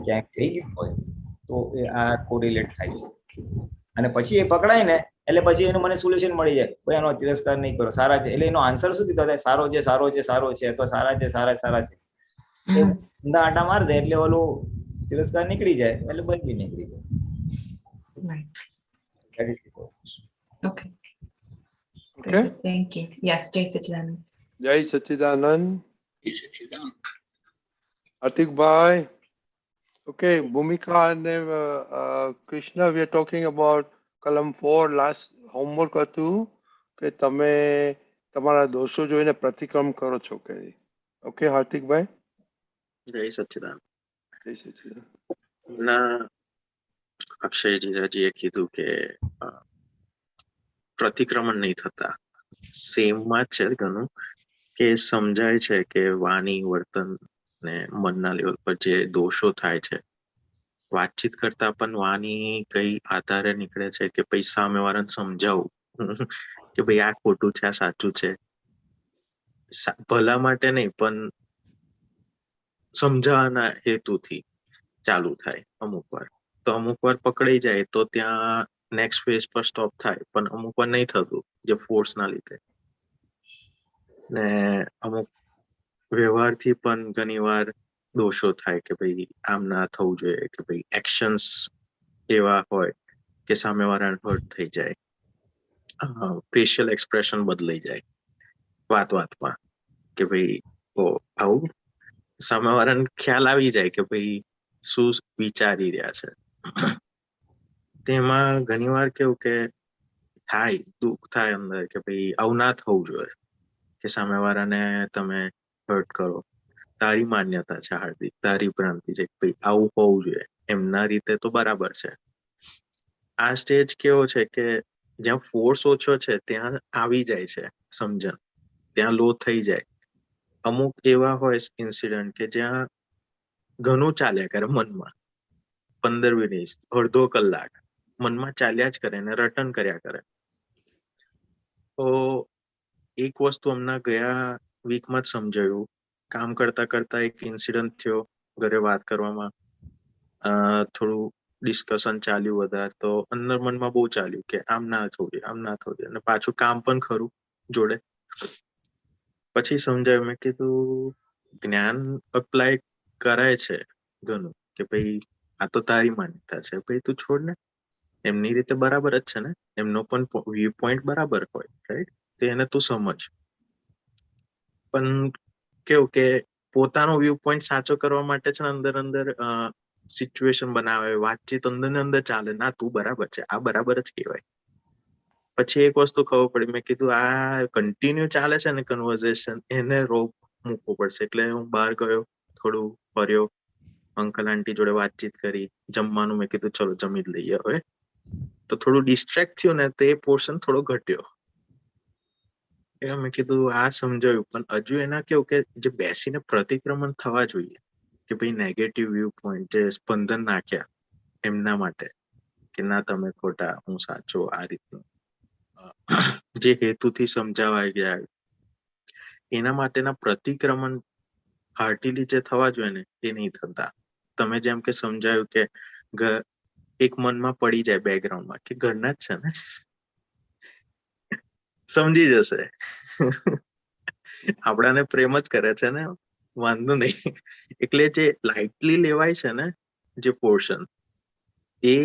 ક્યાંક થઈ ગયું હોય તો આ કોરિલેટ થાય છે, અને પછી એ પકડાય ને એટલે પછી એનું મને સોલ્યુશન મળી જાય. ભાઈ આનો તિરસ્કાર નહીં કરો, સારા છે. એટલે એનો આન્સર શું કીધો થાય? સારો છે, સારો છે, સારો છે, અથવા સારા છે, સારા છે. એ ઊંધા આટા માર દે એટલે ઓલું તિરસ્કાર નીકળી જાય, એટલે બંધ બી નીકળી જાય. That is the correlation. Okay. Thank you. Yes, Jai Sachidanand. Jai Sachidanand. Hartikbhai. Okay, Bhumika and Krishna, we are talking about Kalam 4. Last homework હતું કે તમે તમારા દોષો જોઈને પ્રતિક્રમ કરો છો કે નહીં. ઓકે હાર્દિકભાઈ. જય સચ્ચિદાનંદ. જય સચ્ચિદાનંદ. ના અક્ષયજીએ કીધું કે પ્રતિક્રમણ નહીં થતા. સેમમાં જ છે ઘણું, કે સમજાય છે કે વાણી વર્તન ને મનના લેવલ પર જે દોષો થાય છે, વાતચીત કરતા પણ વાણી કઈ આધારે નીકળે છે કે પછી સામેવાળાને સમજાવું કે ભાઈ આ ખોટું છે, આ સાચું છે, ભલા માટે નહીં પણ સમજાવવાના હેતુથી ચાલુ થાય અમુક વાર. તો અમુક વાર પકડાઈ જાય તો ત્યાં નેક્સ્ટ ફેઝ પર સ્ટોપ થાય, પણ અમુક વાર નહીં થતું જે ફોર્સ ના લીધે. ને અમુક વ્યવહારથી પણ ઘણી વાર દોષો થાય કે ભાઈ આમ ના થવું જોઈએ, કે ભાઈ એક્શન્સ એવા હોય કે સામેવાળાને હર્ટ થઈ જાય, ફેશિયલ એક્સપ્રેશન બદલાઈ જાય વાતમાં, કે ભાઈ આવું સામેવાળાને ખ્યાલ આવી જાય કે ભાઈ શું વિચારી રહ્યા છે. તેમાં ઘણી વાર કેવું કે થાય, દુઃખ થાય અંદર કે ભાઈ આવું ના થવું જોઈએ કે સામેવાળાને તમે હર્ટ કરો. તારી માન્યતા છે હાર્દિક, તારી ભ્રાંતિ છે કે ભાઈ આવું હોવું જોઈએ, એમના રીતે તો બરાબર છે. આ સ્ટેજ કેવો છે કે જ્યાં ફોર્સ ઓછો છે ત્યાં આવી જાય છે સમજણ, ત્યાં લો થઈ જાય. અમુક એવા હોય ઇન્સિડન્ટ કે જ્યાં ઘણું ચાલ્યા કરે મનમાં, 15 મિનિટ, અડધો કલાક મનમાં ચાલ્યા જ કરે ને રટન કર્યા કરે. તો એક વસ્તુ હમણાં ગયા વીકમાં જ સમજાયું. કામ કરતા કરતા એક ઇન્સિડન્ટ થયો, ઘરે વાત કરવામાં થોડું ડિસ્કશન ચાલ્યું વધારે, તો અંદર મનમાં બહુ ચાલ્યું કે આમ ના થવું જોઈએ, આમ ના થવું જોઈએ, અને પાછું કામ પણ ખરું જોડે. પછી સમજાયું, મેં કીધું જ્ઞાન અપ્લાય કરાય છે ઘણું કે ભાઈ આ તો તારી માન્યતા છે, ભાઈ તું છોડ ને, એમની રીતે બરાબર જ છે ને, એમનો પણ વ્યૂ પોઈન્ટ બરાબર હોય, રાઈટ? તો એને તું સમજ. પણ કેવું કે પોતાનો વ્યૂ પોઈન્ટ સાચો કરવા માટે છે ને અંદર સિચ્યુએશન બનાવે, વાતચીત અંદર ને અંદર ચાલે, ના તું બરાબર છે, આ બરાબર જ કહેવાય. પછી એક વસ્તુ ખબર પડી, મેં કીધું આ કન્ટિન્યુ ચાલે છે ને કન્વર્ઝેશન, એને રોક મૂકવો પડશે. એટલે હું બહાર ગયો, થોડું ફર્યો, અંકલ આંટી જોડે વાતચીત કરી, જમવાનું મેં કીધું ચલો જમી જ લઈએ હવે. તો થોડું ડિસ્ટ્રેક્ટ થયું ને તો એ પોર્શન થોડો ઘટ્યો. મેં કીધું આ સમજાયું, પણ હજુ એના કેવું કે જે બેસીને પ્રતિક્રમણ થવા જોઈએ કે ભાઈ નેગેટિવ વ્યૂ પોઈન્ટ જે સ્પંદન નાખ્યા એમના માટે કે ના તમે ખોટા, હું સાચો, આ રીતનું જે હેતુથી સમજાવા ગયા, એના માટેના પ્રતિક્રમણ હાર્ટીલી જે થવા જોઈએ ને એ નહીં થતા. તમે જેમ કે સમજાયું કે એક મનમાં પડી જાય બેકગ્રાઉન્ડમાં કે ઘરના જ છે ને, સમજી જશે, આપણાને પ્રેમ જ કરે છે ને, વાંધો નહીં. એટલે જે લાઇટલી લેવાય છે ને જે પોર્શન, એ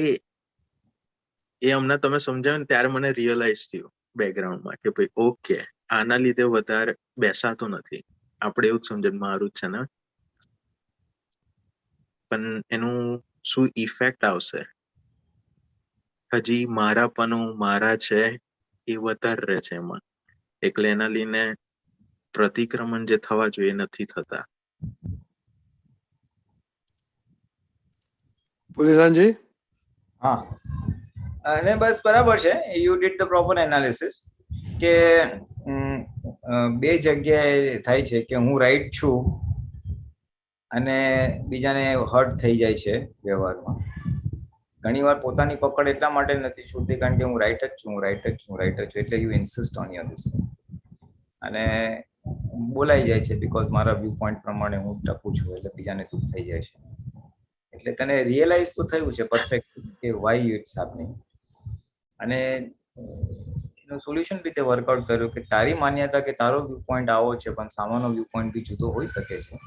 અમને તમે સમજાવ્યું ને ત્યારે મને રિયલાઇઝ થયું બેકગ્રાઉન્ડમાં કે ભાઈ ઓકે, આના લીધે વધારે બેસાતું નથી. આપણે એવું જ સમજ મારું જ છે ને, પણ એનું શું ઇફેક્ટ આવશે હજી મારાપણું મારા છે એ વધારે રહે છે એમાં. એટલે એના લઈને પ્રતિક્રમણ જે થવા જોઈએ નથી થતા. પુલિનાનજી? હા, અને બસ બરાબર છે, you did the proper analysis કે બે જગ્યાએ થાય છે કે હું રાઈટ છું અને બીજાને હર્ટ થઈ જાય છે વ્યવહારમાં. ઘણી વાર પોતાની પકડ એટલા માટે નથી છૂટતી કારણ કે હું રાઈટ જ છું, એટલે you insist on your this અને બોલાઈ જાય છે બીકોઝ મારા વ્યૂ પોઈન્ટ પ્રમાણે હું ટકું છું, એટલે બીજાને દુઃખ થઈ જાય છે. એટલે તને રિયલાઇઝ તો થયું છે પરફેક્ટ કે વાય ઇટ્સ હેપનિંગ, અને એનું સોલ્યુશન રીતે વર્કઆઉટ કર્યું કે તારી માન્યતા કે તારો વ્યૂ પોઈન્ટ આવો છે પણ સામાનો વ્યૂ પોઈન્ટ બી જુદો હોઈ શકે છે,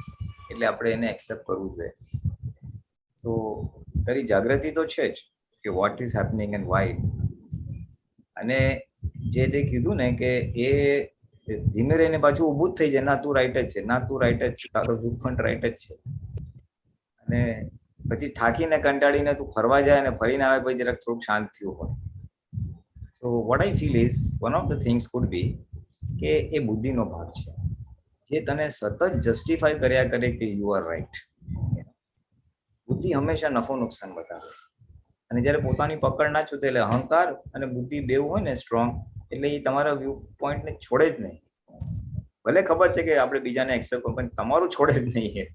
એટલે આપણે એને એક્સેપ્ટ કરવું જોઈએ. તો તારી જાગૃતિ તો છે જ કે what is happening and why. અને જે તે કીધું ને કે એ ધીમે રહીને પાછું ઊભું જ થઈ જાય, ના તું રાઈટ જ છે, ના તું રાઈટ જ છે, તારો વ્યૂ પોઈન્ટ રાઈટ જ છે. અને પછી થાકીને કંટાળીને તું ફરવા જાય અને ફરીને આવે પછી જરાક થોડુંક શાંત થયું હોય. So what I feel is one of the things food બી કે એ બુદ્ધિનો ભાગ છે જે તને સતત જસ્ટિફાય કર્યા કરે કે યુ આર રાઈટ. બુદ્ધિ હંમેશા નફો નુકસાન બતાવે, અને જયારે પોતાની પકડ ના છૂટે એટલે અહંકાર અને બુદ્ધિ બેવ હોય ને સ્ટ્રોંગ, એટલે એ તમારા વ્યૂ પોઈન્ટને છોડે જ નહીં. ભલે ખબર છે કે આપણે બીજાને એક્સેપ્ટ કરો પણ તમારું છોડે જ નહીં.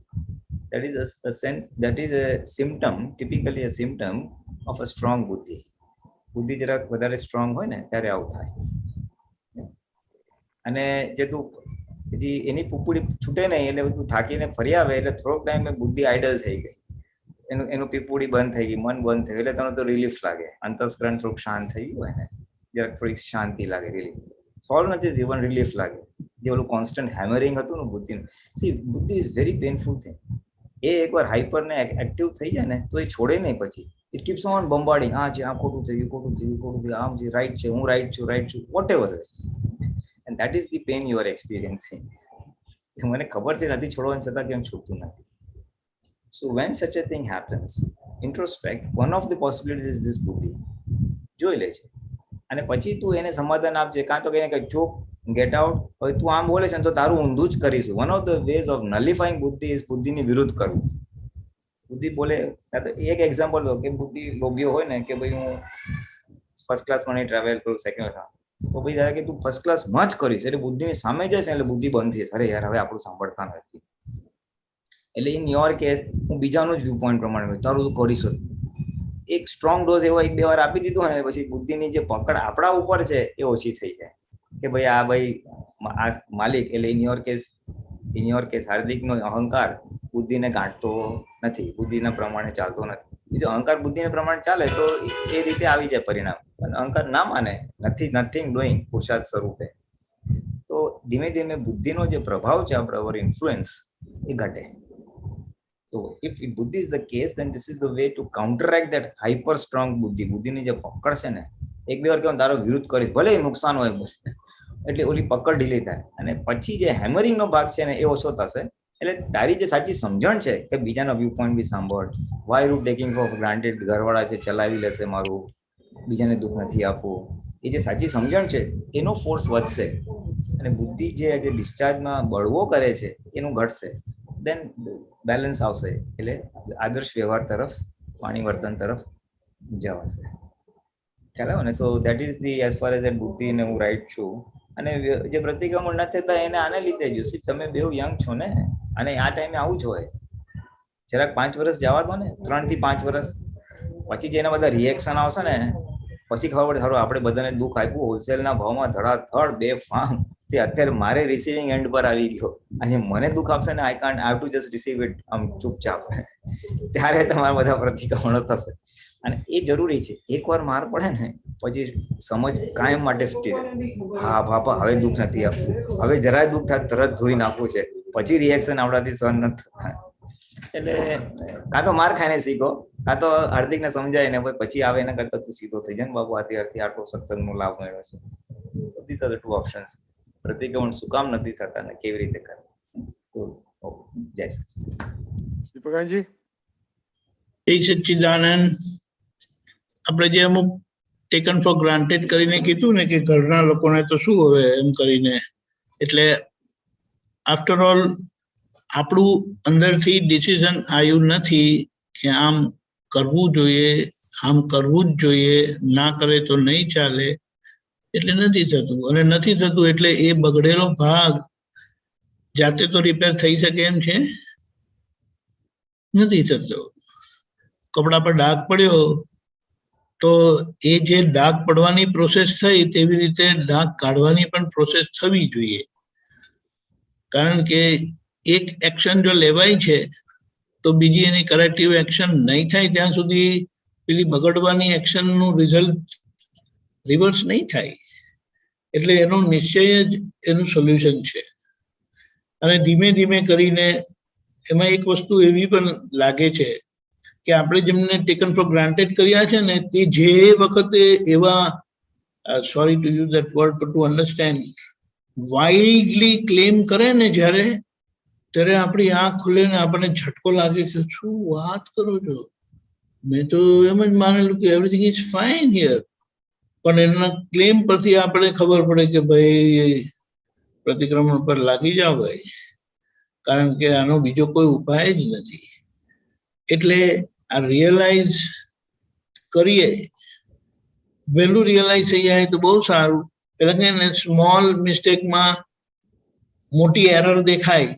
That is a sense, that is a symptom, typically a symptom of a strong બુદ્ધિ. બુદ્ધિ જરાક વધારે સ્ટ્રોંગ હોય ને ત્યારે આવું થાય. અને જે તું પછી એની પીપુડી છૂટે નહીં એટલે તું થાકીને ફરી આવે એટલે થોડોક ટાઈમે બુદ્ધિ આઈડલ થઈ ગઈ, એનું પીપુડી બંધ થઈ ગઈ, મન બંધ થયું એટલે તને તો રિલીફ લાગે, અંતસ્કરણ થોડુંક શાંત થઈ ગયું હોય ને, જરાક થોડીક શાંતિ લાગે, રિલીફ. સોલ્વ નથી જીવન, રિલીફ લાગે. જે ઓલું કોન્સ્ટન્ટ હેમરિંગ હતું ને બુદ્ધિનું, સી બુદ્ધિ ઇઝ વેરી પેનફુલ થિંગ. એ એકવાર હાઈપર ને એક્ટિવ થઈ જાય ને તો એ છોડે નહીં પછી. It keeps on bombarding. હા છે, આ ખોટું થયું, ખોટું થયું, ખોટું થયું, આમ છે, રાઈટ છે, હું રાઈટ છું, whatever. And that is the pain you are experiencing. મને ખબર છે નથી છોડવાની છતાં કેમ છૂટતું નથી. So when such a thing happens, introspect, one of the possibilities is this બુદ્ધિ. જોઈ લે છે અને પછી તું એને સમાધાન આપજે, કાં તો કહીને કે ચોક ગેટ આઉટ, હવે તું આમ બોલે છે ને તો તારું ઊંધું જ કરીશું. One of the ways of nullifying બુદ્ધિ ઇઝ બુદ્ધિની વિરુદ્ધ કરવું. બુદ્ધિ બોલે, એક એક્ઝામ્પલ દો કે બુદ્ધિ લોભ્યો હોય ને કે ભાઈ હું ફર્સ્ટ ક્લાસમાં નહીં ટ્રાવેલ કરું, સેકન્ડ ક્લાસ, તો ભાઈ દાદા કે તું ફર્સ્ટ ક્લાસમાં જ કરીશ એટલે બુદ્ધિની સામે જશે એટલે બુદ્ધિ બંધ થઈ જશે. અરે યાર હવે આપણું સાંભળતા નથી. એટલે ઇન યોર કેસ હું બીજાનું જ વ્યૂ પોઈન્ટ પ્રમાણે તારું તું કરીશ જ. એક સ્ટ્રોંગ ડોઝ એવો 1-2 વાર આપી દીધો ને પછી બુદ્ધિની જે પકડ આપણા ઉપર છે એ ઓછી થઈ જાય કે ભાઈ આ માલિક. એટલે ઇન યોર કેસ હાર્દિકનો અહંકાર બુદ્ધિને ગાંઠતો નથી, બુદ્ધિના પ્રમાણે ચાલતો નથી. બીજો અહંકાર બુદ્ધિના પ્રમાણે ચાલે તો એ રીતે આવી જાય પરિણામ. પણ અહંકાર ના માને, નથિંગ ડુઈંગ પુરુષાર્થ સ્વરૂપે, તો ધીમે ધીમે બુદ્ધિનો જે પ્રભાવ છે આપણા ઉપર, ઇન્ફ્લુઅન્સ, એ ઘટે. So if buddhi is the case, then this is the way to counteract that hyper strong buddhi. બુદ્ધિની જે પકડ છે ને, 1-2 વાર કેવું તારો વિરુદ્ધ કરીશ, ભલે નુકસાન હોય એટલે ઓલી પકડ ઢીલી થાય અને પછી જે હેમરિંગ નો ભાગ છે ને એ ઓછો થશે. એટલે તારી જે સાચી સમજણ છે કે બીજાનો વ્યૂ પોઈન્ટ બી સાંભળ, વાય રૂ ટેકિંગ ફોર ગ્રાન્ટેડ, ઘરવાળા છે ચલાવી લેશે મારું, બીજાને દુઃખ નથી આપવું, એ જે સાચી સમજણ છે એનો ફોર્સ વધશે અને બુદ્ધિ જે ડિસ્ચાર્જમાં બળવો કરે છે એનું ઘટશે. દેન બેલેન્સ આવશે એટલે આદર્શ વ્યવહાર તરફ, વાણી વર્તન તરફ જવાશે. ખ્યાલ આવે ને? So that is the as far as બુદ્ધિ ને હું રાઈટ છું. અને જે પ્રતિક્રમણ નથી થતા એને આને લીધે જ. તમે બેઉ યંગ છો ને, અને આ ટાઈમે આવું જ હોય. જરાક 5 વર્ષ જવા દો ને, 3 થી 5 વર્ષ પછી જેના બધા રિએક્શન આવશે ને પછી ખબર પડે સારું આપણે બધાને દુઃખ આપ્યું હોલસેલના ભાવમાં ધડાધડ 2 ફાર્મ, તે અત્યારે મારે રિસીવિંગ એન્ડ પર આવી ગયો અને મને દુઃખ આપશે ને, I can't have to just receive it આમ ચૂપચાપ. ત્યારે તમારા બધા પ્રતિક્રમણો થશે અને એ જરૂરી છે. એકવાર માર પડે ને પછી સમજ કાયમ માટે ફૂટી જાય. હા બાપા હવે દુઃખ નથી આપવું, હવે જરાય દુઃખ થાય તરત ધોઈ નાખવું છે, પછી રિએક્શન આપણાથી સહન નથી થાય. એટલે કાં તો માર ખાઈને શીખો, કાં તો હાર્દિકને સમજાય ને પછી આવે એના કરતા તું સીધો થઈ જાય ને બાબુ આથી આટલો સત્સંગનો લાભ મળ્યો છે. This are the 2 options. પ્રતિક્રમણ શું કામ નથી થતા ને કેવી રીતે કરવું. જય સચિદાનંદ. દીપકાનજી, જય સચિદાનંદ. આપણે જે અમુક ટેકન ફોર ગ્રાન્ટેડ કરીને કીધું ને કે ઘરના લોકોને તો શું હવે એમ કરીને, એટલે આફ્ટર ઓલ આપણું અંદરથી ડિસિઝન આવ્યું નથી કે આમ કરવું જોઈએ, આમ કરવું જ જોઈએ, ના કરે તો નહીં ચાલે, એટલે નથી થતું. અને નથી થતું એટલે એ બગડેલો ભાગ જાતે તો રિપેર થઈ શકે એમ છે નથી થતો. કપડા પર ડાઘ પડ્યો તો એ જે ડાઘ પડવાની પ્રોસેસ થઈ તેવી રીતે ડાઘ કાઢવાની પણ પ્રોસેસ થવી જોઈએ. કારણ કે એક એક્શન જો લેવાય છે તો બીજી એની કરેક્ટિવ એક્શન નહીં થાય ત્યાં સુધી પેલી બગડવાની એક્શનનું રિઝલ્ટ રિવર્સ નહીં થાય. એટલે એનો નિશ્ચય જ એનું સોલ્યુશન છે. અને ધીમે ધીમે કરીને એમાં એક વસ્તુ એવી પણ લાગે છે કે આપણે જેમને ટેકન ફોર ગ્રાન્ટેડ કર્યા છે ને તે જે વખતે એવા, sorry to use that word but to understand, wildly claim કરે ને જ્યારે, ત્યારે આપણી આંખ ખુલે ને આપણને ઝટકો લાગે કે શું વાત કરો છો, મેં તો એમ જ માનેલું કે એવરીથિંગ ઇઝ ફાઇન હિયર. પણ એના ક્લેમ પરથી આપણે ખબર પડે કે ભાઈ પ્રતિક્રમણ પર લાગી જાઓ ભાઈ, કારણ કે આનો બીજો કોઈ ઉપાય જ નથી. એટલે આ રિયલાઇઝ કરીએ, વહેલું રિયલાઇઝ થઈ જાય તો બહુ સારું. એટલે કે સ્મોલ મિસ્ટેકમાં મોટી એરર દેખાય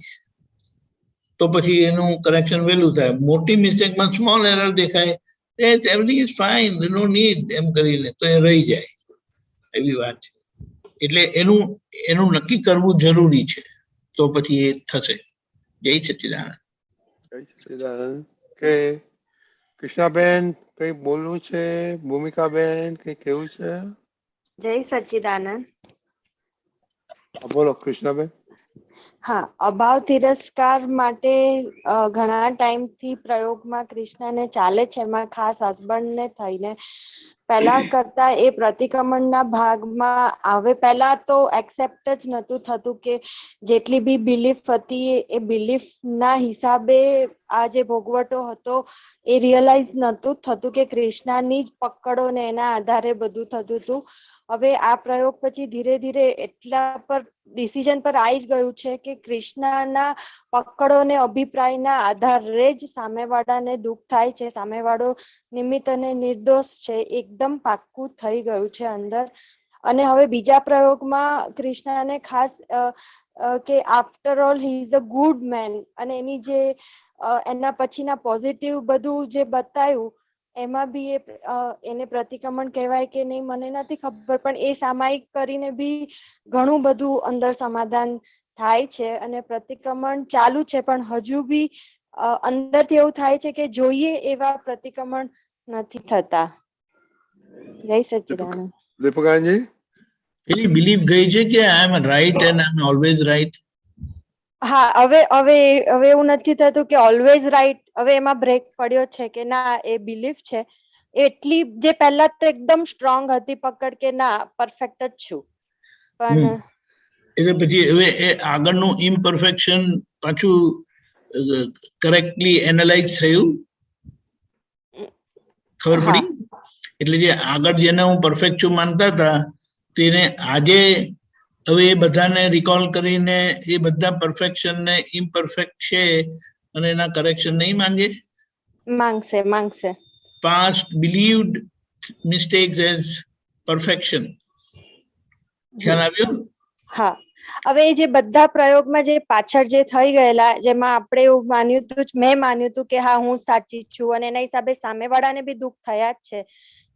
તો પછી એનું કરેક્શન વહેલું થાય. મોટી મિસ્ટેકમાં સ્મોલ એરર દેખાય, everything is fine, no need એમ કરીને તો એ રહી જાય, એવી વાત છે. એટલે એનું નક્કી કરવું જરૂરી છે, તો પછી એ થશે. જય સચ્ચિદાનંદ. જય સચ્ચિદાનંદ. કે કૃષ્ણાબેન કઈ બોલવું છે? ભૂમિકાબેન કઈ કેવું છે? જય સચ્ચિદાનંદ. બોલો કૃષ્ણાબેન. હા, અભાવ તિરસ્કાર માટે ઘણા ટાઈમથી પ્રયોગમાં કૃષ્ણને ચાલે છે. એમાં ખાસ હસબન્ડને થઈને પહેલા કરતા એ પ્રતિક્રમણના ભાગમાં હવે પહેલા તો એક્સેપ્ટ જ નહોતું થતું કે જેટલી બી બિલીફ હતી એ બિલીફના હિસાબે આ જે ભોગવટો હતો એ રિયલાઇઝ નહોતું થતું કે કૃષ્ણની જ પકડો ને એના આધારે બધું થતું હતું. હવે આ પ્રયોગ પછી ધીરે ધીરે એટલા પર ડિસિઝન પર આવી જ ગયું છે કે કૃષ્ણના પકડો ને અભિપ્રાયના આધારે જ સામેવાળાને દુઃખ થાય છે, સામેવાળો નિમિત્ત અને નિર્દોષ છે, એકદમ પાક્કું થઈ ગયું છે અંદર. અને હવે બીજા પ્રયોગમાં કૃષ્ણને ખાસ કે after all he is a good main, અને એની જે એના પછીના પોઝિટિવ બધું જે બતાવ્યું એમાં બી એને પ્રતિક્રમણ કહેવાય કે નહીં મને નથી ખબર, પણ એ સામાયિક કરીને બી ઘણું બધું અંદર સમાધાન થાય છે. અને પ્રતિક્રમણ ચાલુ છે, પણ હજુ બી અંદરથી એવું થાય છે કે જોઈએ એવા પ્રતિક્રમણ નથી થતા. જય સચ્ચિદાનંદ. દીપકાનજી. એની બિલીફ ગઈ છે કે I am right and I am always right. હા, હવે એવું નથી થતું કે ઓલવેઝ રાઈટ. હવે એમાં બ્રેક પડ્યો છે કે ના, એ બિલીફ છે એટલી જે પહેલા તો એકદમ સ્ટ્રોંગ હતી પકડ કે ના પરફેક્ટ જ છું, પણ એટલે પછી હવે એ આગળનું ઇમ્પરફેક્શન પાછું કરેક્ટલી એનાલાઇઝ થયું, ખબર પડી? એટલે જે આગળ જેને હું પરફેક્ટ છું માનતા હતા તેને આજે હવે એ બધાને રિકોલ કરીને એ બધા પરફેક્શન ને ઇમ્પરફેક્ટ છે અને એના કરેક્શન નહીં માંગે, માંગશે. Past believed mistakes as perfection. ખ્યાલ આવ્યો? હા, હવે જે બધા પ્રયોગમાં જે પાછળ જે થઈ ગયેલા, જેમાં આપણે એવું માન્યું હતું, મેં માન્યું હતું કે હા હું સાચી છું અને એના હિસાબે સામેવાળાને બી દુઃખ થયા જ છે,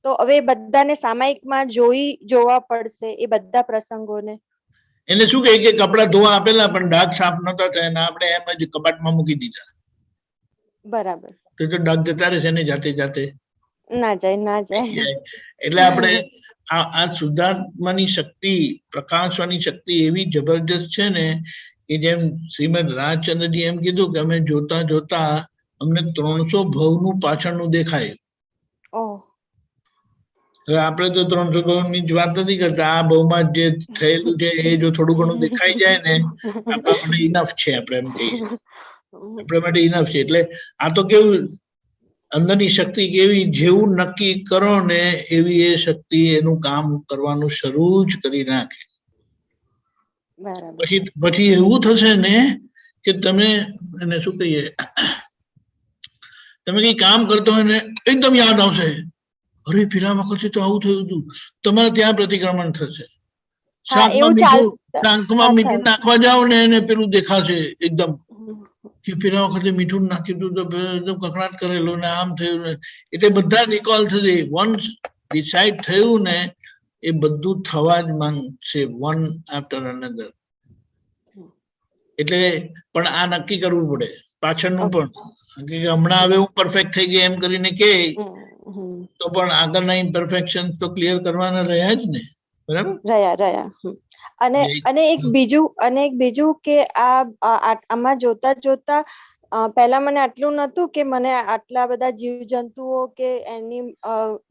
તો હવે બધાને સામાયિકમાં જોવા પડશે એ બધા પ્રસંગોને. એને શું કહે કે કપડા ધોવા આપેલા પણ ડાઘ સાફ નતા થયા ને આપણે એમ જ કબાટમાં મૂકી દીધા. બરાબર. તો ડાઘ જતા રહેશે ને જાતે જાતે? ના જાય. એટલે આપણે આ શુદ્ધાત્માની શક્તિ, પ્રકાશવાની શક્તિ એવી જબરજસ્ત છે ને કે જેમ શ્રીમદ રાજચંદ્રજી એમ કીધું કે અમે જોતા જોતા અમને 300 ભવનું પાછળનું દેખાય. હવે આપણે તો 300 ભવની જ વાત નથી કરતા, આ ભવમાં જે થયેલું છે એ જો થોડું ઘણું દેખાઈ જાય ને આપણા માટે ઇનફ છે, આપણે એમ કહીએ આપણા માટે ઇનફ છે. એટલે આ તો કેવું અંદરની શક્તિ કેવી, જેવું નક્કી કરો ને એવી એ શક્તિ એનું કામ કરવાનું શરૂ જ કરી નાખે. પછી એવું થશે ને કે તમે એને શું કહીએ, તમે કઈ કામ કરતો હોય ને એકદમ યાદ આવશે, અરે પેલા વખતે તો આવું થયું હતું, તમારે ત્યાં પ્રતિક્રમણ થશે. શાંખમાં મીઠું નાખવા જાઓ ને એને પેલું દેખાશે એકદમ કે પેલા વખતે મીઠું નાખ્યું હતું તો એકદમ કકડાટ કરેલો ને આમ થયું ને, એટલે બધા રિકોલ થશે. વન્સ ડિસાઇડ થયું ને એ બધું થવા જ માંગશે, વન આફ્ટર અનધર. એટલે પણ આ નક્કી કરવું પડે પાછળનું પણ, કે હમણાં હવે હું પરફેક્ટ થઈ ગઈ એમ કરીને કે તો પણ આગળના ઇમ્પરફેક્શન તો ક્લિયર કરવાના રહ્યા જ ને, બરાબર? રહ્યા. અને એક બીજું કે આમાં જોતા પહેલા મને આટલું નતું કે મને આટલા બધા જીવજંતુઓ કે એની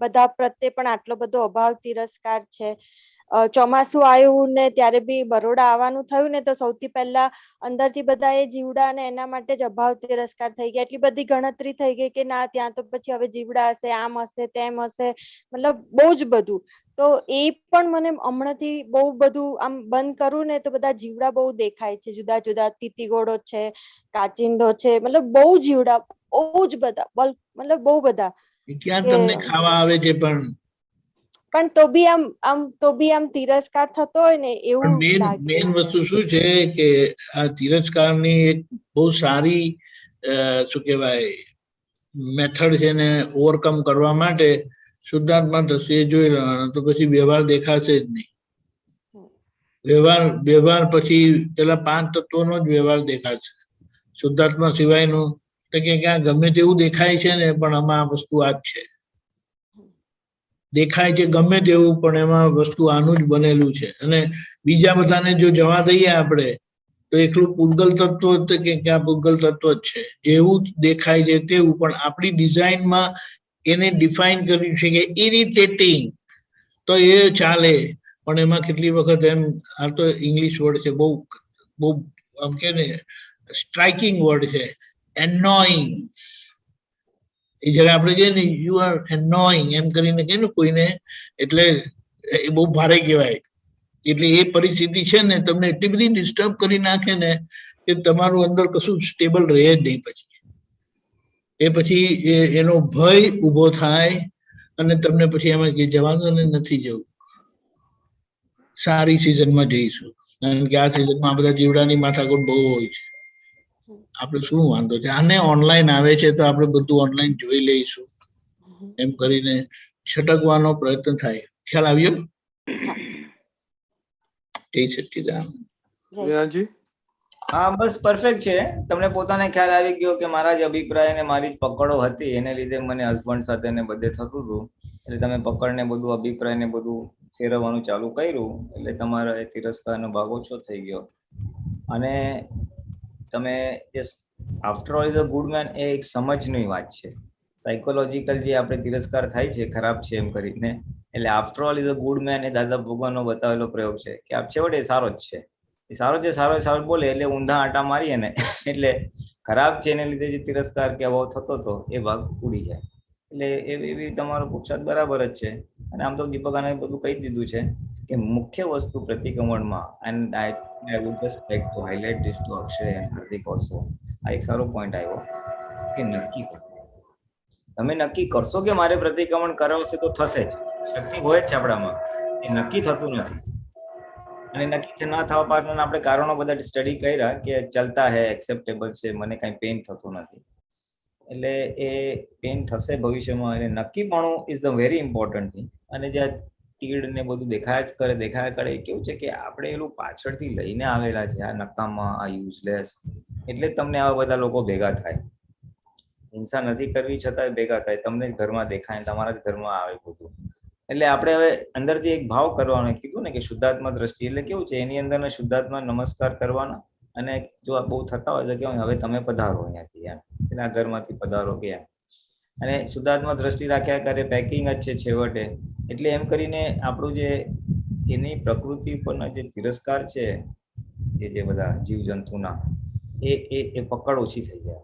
બધા પ્રત્યે પણ આટલો બધો અભાવ તિરસ્કાર છે. ચોમાસું આવ્યું ને ત્યારે બી બરોડા આવવાનું થયું ને તો સૌથી પહેલા અંદરથી બધા એ જીવડા ને એના માટે જ અભાવ તિરસ્કાર થઈ ગયા. એટલી બધી ગણતરી થઈ ગઈ કે ના ત્યાં તો પછી હવે જીવડા હશે, આમ હશે, તેમ હશે, મતલબ બહુ જ બધું. તો એ પણ મને હમણાંથી બહુ બધું આમ બંધ કરું ને તો બધા જીવડા બહુ દેખાય છે, જુદા જુદા, તીતીગોળો છે, કાચિંડો છે, મતલબ બહુ જીવડા, બહુ જ બધા, મતલબ બહુ બધા. ક્યાં તમને ખાવા આવે છે પણ પણ તો બી આમ તિરસ્કાર થતો હોય ને એવું મેન વસ્તુ શું છે કે આ તિરસ્કારની એક બહુ સારી શું કહેવાય મેથડ છે ને ઓવરકમ કરવા માટે શુદ્ધાત્મા દ્રષ્ટિએ જોઈ લેવાનું, તો પછી વ્યવહાર દેખાશે જ નહીં. વ્યવહાર પછી પેલા 5 તત્વોનો જ વ્યવહાર દેખાશે. શુદ્ધાત્મા સિવાયનું તો કે ક્યાં ગમે તેવું દેખાય છે ને, પણ આમાં આ વસ્તુ આ જ છે. દેખાય છે ગમે તેવું, પણ એમાં વસ્તુ આનું જ બનેલું છે. અને બીજા બધાને જો જવા દઈએ આપણે તો એકલું પૂગલ તત્વ કે ક્યાં પૂગલ તત્વ જ છે, જેવું દેખાય છે તેવું. પણ આપણી ડિઝાઇનમાં એને ડિફાઇન કર્યું છે કે ઇરિટેટિંગ, તો એ ચાલે. પણ એમાં કેટલી વખત એમ, આ તો ઇંગ્લિશ વર્ડ છે, બહુ બહુ આમ કે ને સ્ટ્રાઇકિંગ વર્ડ છે, એનોઈંગ. એ જયારે આપણે કહીએ ને યુ આર એનોઈંગ એમ કરીને કહે ને કોઈને, એટલે એ બહુ ભારે કહેવાય. એટલે એ પરિસ્થિતિ છે ને તમને એટલી બધી ડિસ્ટર્બ કરી નાખે ને કે તમારું અંદર કશું સ્ટેબલ રહે જ નહીં. પછી એનો ભય ઉભો થાય અને તમને પછી એમાં જવાનું ને નથી જવું. સારી સિઝનમાં જઈશું, કારણ કે આ સિઝનમાં આ બધા જીવડાની માથાકૂટ બહુ હોય છે. આપણે શું વાંધો છે, આને ઓનલાઈન આવે છે તો આપણે બધું ઓનલાઈન જોઈ લઈશું એમ કરીને છટકવાનો પ્રયત્ન થાય. ખ્યાલ આવ્યો? હા, બસ પરફેક્ટ છે. તમને પોતાને ખ્યાલ આવી ગયો કે મારા જ અભિપ્રાય ને મારી જ પકડો હતી, એને લીધે મને હસબન્ડ સાથે ને બધે થતું હતું. એટલે તમે પકડને બધું અભિપ્રાય ને બધું ફેરવવાનું ચાલુ કર્યું, એટલે તમારા તિરસ્કારનો ભાગ ઓછો થઈ ગયો. અને તમે after all is a good man, એ એક સમજની વાત છે. સાયકોલોજીકલ જે આપણે તિરસ્કાર થાય છે ખરાબ છે એમ કરીને, એટલે after all is a good man એ દાદા ભગવાનનો બતાવેલો પ્રયોગ છે કે આપ છેવટે સારો જ છે. એ સારો છે, સારો બોલે એટલે ઊંધા આંટા મારીએ ને એટલે ખરાબ છે એને લીધે જે તિરસ્કાર કે અભાવ થતો હતો એ ભાગ ઉડી જાય. એટલે એવી તમારો પુરુષાર્થ બરાબર જ છે. અને આમ તો દીપકાને બધું કહી દીધું છે કે મુખ્ય વસ્તુ પ્રતિક્રમણમાં, and I would just like to highlight this to Akshay and Hardik also. આ એક સારો પોઈન્ટ આવ્યો કે નક્કી કરો. તમે નક્કી કરશો કે મારે પ્રતિક્રમણ કરાવશે તો થશે જ. શક્તિ હોય જ છે આપણામાં, એ નક્કી થતું નથી. અને નક્કી ના થવા પાછળ આપણે કારણો બધા સ્ટડી કર્યા કે ચાલતા હે, એક્સેપ્ટેબલ છે, મને કઈ પેઇન થતું નથી. એટલે એ પેઇન થશે ભવિષ્યમાં, અને નક્કીપણું is the very important thing. અને જે તીડ ને બધું દેખાયા કરે એ કેવું છે કે આપણે એનું પાછળથી લઈને આવેલા છે, આ નકામા, આ યુઝલેસ. એટલે તમને આવા બધા લોકો ભેગા થાય. હિંસા નથી કરવી છતાં ભેગા થાય, તમને જ ઘરમાં દેખાય, તમારા જ ઘરમાં આવે બધું. એટલે આપણે હવે અંદરથી એક ભાવ કરવાનો, કીધું ને કે શુદ્ધાત્મા દ્રષ્ટિ એટલે કેવું છે, એની અંદર શુદ્ધાત્મા નમસ્કાર કરવાના. અને જો આ બહુ થતા હોય તો કેવું, હવે તમે પધારો અહીંયાથી, એમ એટલે આ ઘરમાંથી પધારો કે એમ. અને શુદ્ધાત્મા દ્રષ્ટિ રાખ્યા કરે, પેકિંગ જ છે છેવટે. એટલે એમ કરીને આપણું જે એની પ્રકૃતિ ઉપરના જે તિરસ્કાર છે, એ જે બધા જીવજંતુના, એ પકડ ઓછી થઈ જાય.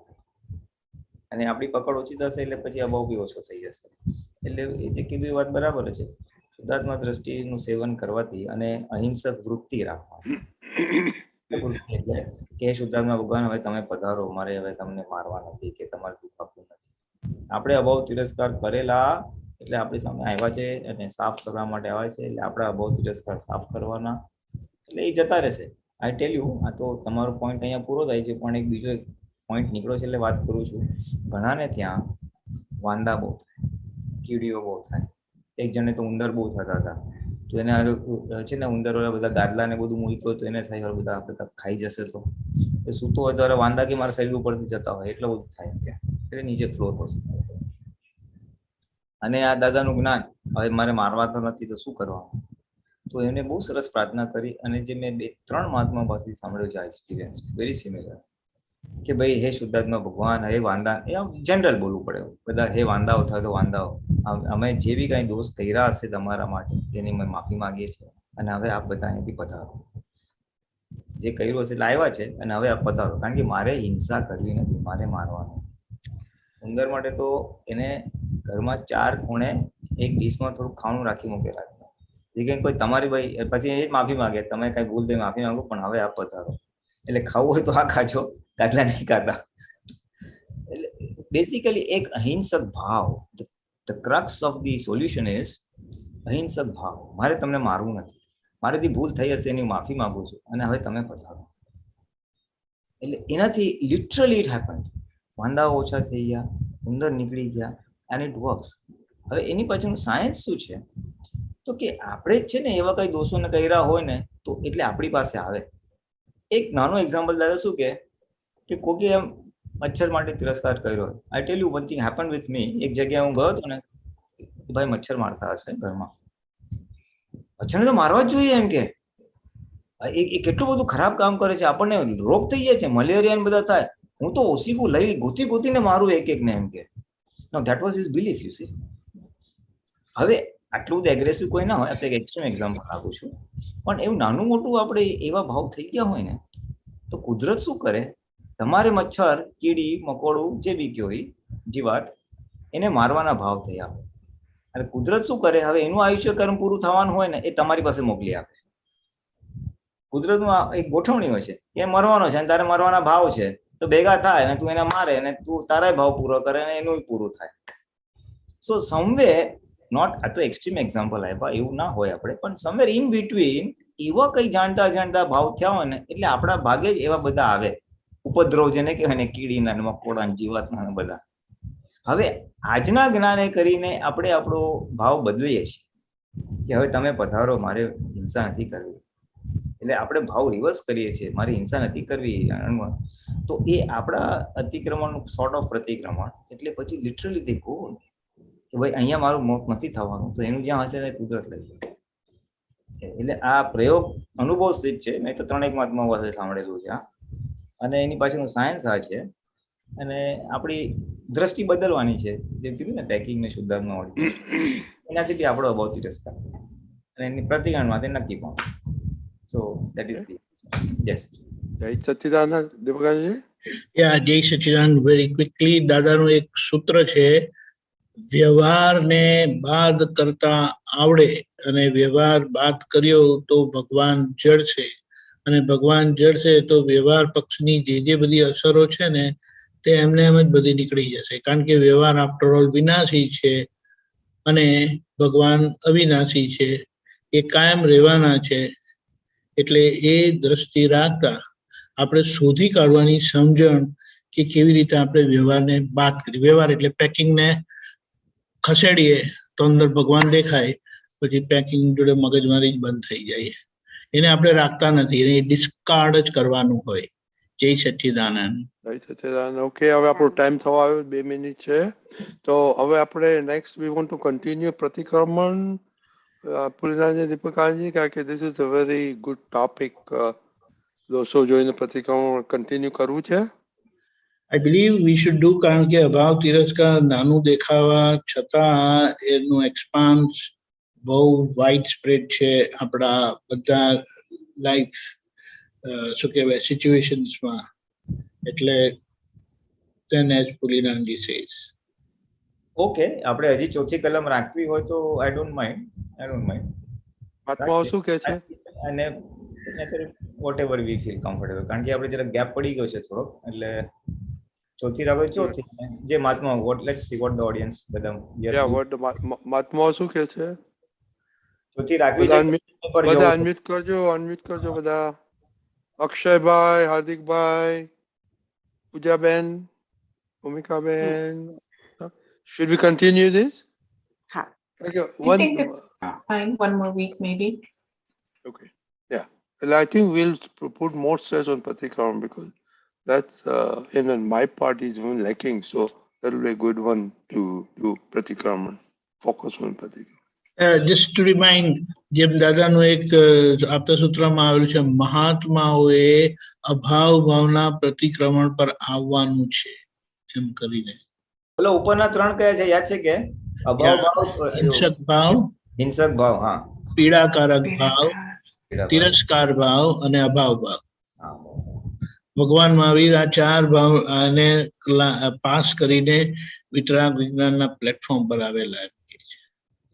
અને આપણી પકડ ઓછી થશે એટલે પછી અભાવ બી ઓછો થઈ જશે. એટલે એ જે કીધું એ વાત બરાબર છે. શુદ્ધાત્મા દ્રષ્ટિનું સેવન કરવાથી અને અહિંસક વૃત્તિ રાખવાની. એટલે કે શુદ્ધાત્મા ભગવાન હવે તમે પધારો, મારે હવે તમને મારવા નથી કે તમારે દુઃખ આપવું નથી. આપણે અભાવ તિરસ્કાર કરેલા એટલે આપણી સામે આવ્યા છે અને સાફ કરવા માટે આવ્યા છે, એટલે આપણા અભાવ તિરસ્કાર સાફ કરવાના, એટલે એ જતા રહેશે. આઈ ટેલ યુ, આ તો તમારો પોઈન્ટ અહીંયા પૂરો થાય છે, પણ એક બીજો એક પોઈન્ટ નીકળો છે એટલે વાત કરું છું. ઘણાને ત્યાં વાંદા બહુ થાય, કીડીઓ બહુ થાય. એક જણે તો ઉંદર બહુ થતા હતા, તો એને છે ને ઉંદર વાળા બધા ગાદલા ને બધું મૂક્યું તો એને થાય બધા આપણે ખાઈ જશે, તો એ સૂતો હોય તો વાંદા કે મારા શરીર ઉપરથી જતા હોય, એટલું બધું થાય ત્યાં, એટલે નીચે ફ્લોર પર. અને આ દાદાનું જ્ઞાન, હવે મારે મારવા તો નથી તો શું કરવાનું, તો એને બહુ સરસ પ્રાર્થના કરી. અને જે મેં 2-3 મહાત્મા પાસેથી સાંભળ્યો છે આ એક્સપિરિયન્સ, વેરી સિમિલર, કે ભાઈ હે શુદ્ધાત્મા ભગવાન, હે વાંદા, એ આમ જનરલ બોલવું પડે બધા, હે વાંદાઓ થાય તો વાંદાઓ, અમે જે બી કઈ દોષ કર્યા હશે તમારા માટે તેની અમે માફી માંગીએ છીએ, અને હવે આપ બધા અહીંયાથી પધારો. જે કર્યું હશે એટલે આવ્યા છે, અને હવે આપ પધારો, કારણ કે મારે હિંસા કરવી નથી, મારે મારવાનું. ઉંદર માટે તો એને ઘરમાં 4 ખૂણે એક ડીશમાં થોડું ખાવાનું રાખી મૂકેલા છે, જે કંઈ કોઈ તમારી ભાઈ પછી એ માફી માંગે, તમે કઈ ભૂલ થઈ માફી માંગો, પણ હવે આપ પધારો. એટલે ખાવું હોય તો આ ખાજો, ગાદલા નહીં ખાતા. એટલે બેસિકલી એક અહિંસક ભાવ, the crux of the solution is અહિંસક ભાવ, મારે તમને મારવું નથી, મારેથી ભૂલ થઈ હશે એની માફી માંગુ છું અને હવે તમે પધારો. એટલે એનાથી લિટરલી ઇટ હેપન. વાંદા ઓછા થઈ ગયા, ઉંદર નીકળી ગયા, એન્ડ ઇટ વર્ક્સ. હવે એની પાછળનું સાયન્સ શું છે? તો કે આપણે જ છે ને એવા કઈ દોષોને કર્યા હોય ને તો એટલે આપણી પાસે આવે. એક નાનો એક્ઝામ્પલ દાદા શું કે કોકે એમ મચ્છર માટે તિરસ્કાર કર્યો. I tell you one thing happen with me. એક જગ્યાએ હું ગયો હતો ને, ભાઈ મચ્છર મારતા હશે ઘરમાં, મચ્છરને તો મારવા જ જોઈએ એમ કે એ કેટલું બધું ખરાબ કામ કરે છે, આપણને રોગ થઈ જાય છે, મલેરિયા ને બધા થાય, હું તો ઓસીકું લઈ ગોતીને મારું એક ને એમ કે. No that was his belief, you see. હવે આટલું બધું એગ્રેસિવ કોઈ ના હોય, આપણે એક એક્સ્ટ્રીમ એક્ઝામ્પલ આપું છું, પણ એવું નાનું મોટું આપણે એવા ભાવ થઈ ગયા હોય ને તો કુદરત શું કરે, તમારે મચ્છર, કીડી, મકોડું જે બી કયો હોય જીવાત, એને મારવાના ભાવ થઈ આવે. અને કુદરત શું કરે, હવે એનું આયુષ્ય કર્મ પૂરું થવાનું હોય ને એ તમારી પાસે મોકલી આપે. કુદરતનું એક ગોઠવણી હોય છે, એ મરવાનો છે અને તારે મરવાના ભાવ છે, તો ભેગા થાય ને તું એને મારે અને તું તારાય ભાવ પૂરો કરે અને એનું પૂરું થાય. સો સમવે નોટ, આ તો એક્સ્ટ્રીમ એક્ઝામ્પલ આપ્યા, એવું ના હોય આપણે, પણ સમવેર ઇન બિટવીન એવા કઈ જાણતા ભાવ થયા હોય ને એટલે આપણા ભાગે જ એવા બધા આવે ઉપદ્રવ, જેને કહેવાય ને, કીડીના, મકોડા, જીવાતના બધા. હવે આજના જ્ઞાને કરીને આપણે આપણો ભાવ બદલીએ છીએ કે હવે તમે પધારો, મારે હિંસા નથી કરવી. એટલે આપણે ભાવ રિવર્સ કરીએ છીએ, મારી હિંસા નથી કરવી. તો એ આપણા અતિક્રમણનું સોર્ટ ઓફ પ્રતિક્રમણ. એટલે પછી લિટરલી તે કહો કે ભાઈ અહીંયા મારું મોત નથી થવાનું, તો એનું જ્યાં હશે કુદરત લઈ જાય. એટલે આ પ્રયોગ અનુભવ સ્થિત છે. મેં તો 3 મહાત્માઓ પાસે સાંભળેલું છે, અને એની પાછળનું સાયન્સ આ છે. અને આપણી દ્રષ્ટિ બદલવાની છે, જે કીધું ને પેકિંગ ને શુદ્ધાત્મા વાળી, એનાથી બી આપણો અભાવ તિરસ્કાર અને એની પ્રતિક્રમણમાં નક્કી પણ. So that is the yes. જય સચ્ચિદાનંદ દીપકાજી. જય સચ્ચિદાનંદ. વેરી ક્વિકલી, દાદાનું એક સૂત્ર છે, વ્યવહારને બાદ કરતા આવડે અને વ્યવહાર બાદ કર્યો તો ભગવાન જડશે, અને ભગવાન જડશે તો વ્યવહાર પક્ષની જે બધી અસરો છે ને તે એમને એમ જ બધી નીકળી જશે. કારણ કે વ્યવહાર આફ્ટર ઓલ વિનાશી છે અને ભગવાન અવિનાશી છે, એ કાયમ રહેવાના છે. એટલે એ દ્રષ્ટિ રાખતા આપણે શોધી કાઢવાની સમજણ કે કેવી રીતે આપણે વ્યવહારને બાદ કરી. વ્યવહાર એટલે પેકિંગને ખસેડીએ તો અંદર ભગવાન દેખાય, પછી પેકિંગ જોડે મગજમારી જ બંધ થઈ જાય. એને આપણે રાખતા નથી, એને ડિસ્કાર્ડ જ કરવાનું હોય. જય સચ્ચિદાનંદ. જય સચ્ચિદાનંદ. ઓકે, હવે આપણો ટાઈમ થવા આવ્યો, 2 મિનિટ છે. તો હવે આપણે next we want to continue પ્રતિક્રમણ. પુલિનાનંદજી, દીપકાનંદજી, કારણ કે this is a very good topic. દોષો જોઈને પ્રતિક્રમણ કન્ટિન્યુ કરવું છે. I believe we should do, કારણ કે અભાવ તિરસ્કાર નાનું દેખાવા છતાં એનું એક્સપાન્સ બહુ વાઇડ સ્પ્રેડ છે આપણા બધા લાઈફ શું કહેવાય સિચ્યુએશન્સમાં. એટલે then as Pulinanandji says. Okay, આપણે હજી ચોથી કલમ રાખવી હોય તો આઈ ડોન્ટ માઇન્ડ. મહાત્માઓ શું કહે છે? અને whatever we feel comfortable, કારણ કે આપણે જરા ગેપ પડી ગયો છે થોડો, એટલે ચોથી રાખો ચોથી. જે મહાત્મા let's see what the audience બધા મહાત્માઓ શું કહે છે? ચોથી રાખવી છે. બધા અનમ્યુટ કરજો બધા. અક્ષયભાઈ, હાર્દિકભાઈ, પૂજાબેન, Bhumikaben. Should we continue this? I think it's fine. One more week maybe. Okay. Yeah. Well, I think we'll put more stress on Pratikraman because that's in my part is even lacking. So that will be a good one to do Pratikraman. Focus on Pratikraman. Just to remind, જેમ દાદાનું એક આપતા સૂત્રમાં આવેલું છે, મહાત્માઓએ અભાવ ભાવના પ્રતિક્રમણ પર આવવાનું છે એમ કરીને. બોલો, ઉપરના 3 કયા છે યાદ છે કે? અભાવ ભાવ, હિંસક ભાવ, હા, પીડાકારક ભાવ, તિરસ્કાર ભાવ અને અભાવ ભાવ. ભગવાન મહાવીર આ 4 ભાવ આને પાસ કરીને વિતરાગ વિજ્ઞાનના પ્લેટફોર્મ પર આવેલા.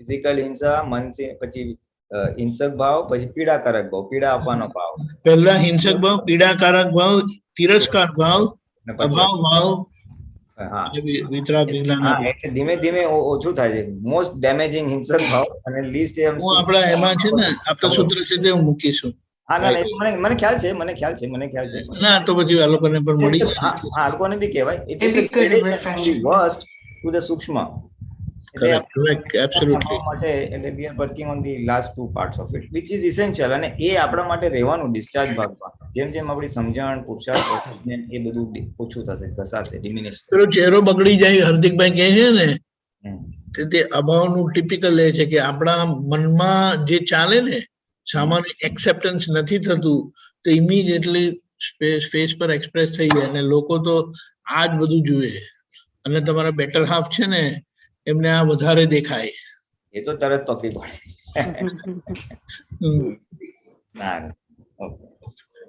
ફિઝિકલ હિંસા, મનથી, પછી હિંસક ભાવ, પછી પીડાકારક ભાવ, પીડા આપવાનો ભાવ. પહેલા હિંસક ભાવ, પીડાકારક ભાવ, તિરસ્કાર ભાવ, અભાવ ભાવ હા વિતરાગ વિજ્ઞાન હા એટલે ધીમે ધીમે ઓછું થાય છે. મોસ્ટ ડેમેજિંગ હિંસક ભાવ અને લીસ્ટ એમ હું આપણા એમાં છે ને આપણા સૂત્ર છે તે હું મૂકીશું. હા ના મને ખ્યાલ છે ના તો પછી આ લોકોને પણ મળી જાય. હા આ લોકોને બી કહેવાય it is It'd be good refreshing. Worst to the સૂક્ષ્મ Correct, absolutely. માટે એટલે we are working on the last two parts of it which is essential અને એ આપણા માટે રહેવાનું ડિસ્ચાર્જ ભાગમાં જેમ જેમ આપણી સમજણ પુરુષાર્થ એ બધું ઓછું થશે ઘસાશે ડિમિનિશ પેલો ચહેરો બગડી જાય હાર્દિકભાઈ કહે છે ને તે અભાવનું ટિપિકલ એ છે કે આપણા મનમાં જે ચાલે ને સામાન્ય એક્સેપ્ટન્સ નથી થતું તો ઇમિડિયેટલી ફેસ પર એક્સપ્રેસ થઈ જાય અને લોકો તો આ જ બધું જુએ અને તમારા બેટર હાફ છે ને એમને આ વધારે દેખાય. એ તો તરત પકડી પડે.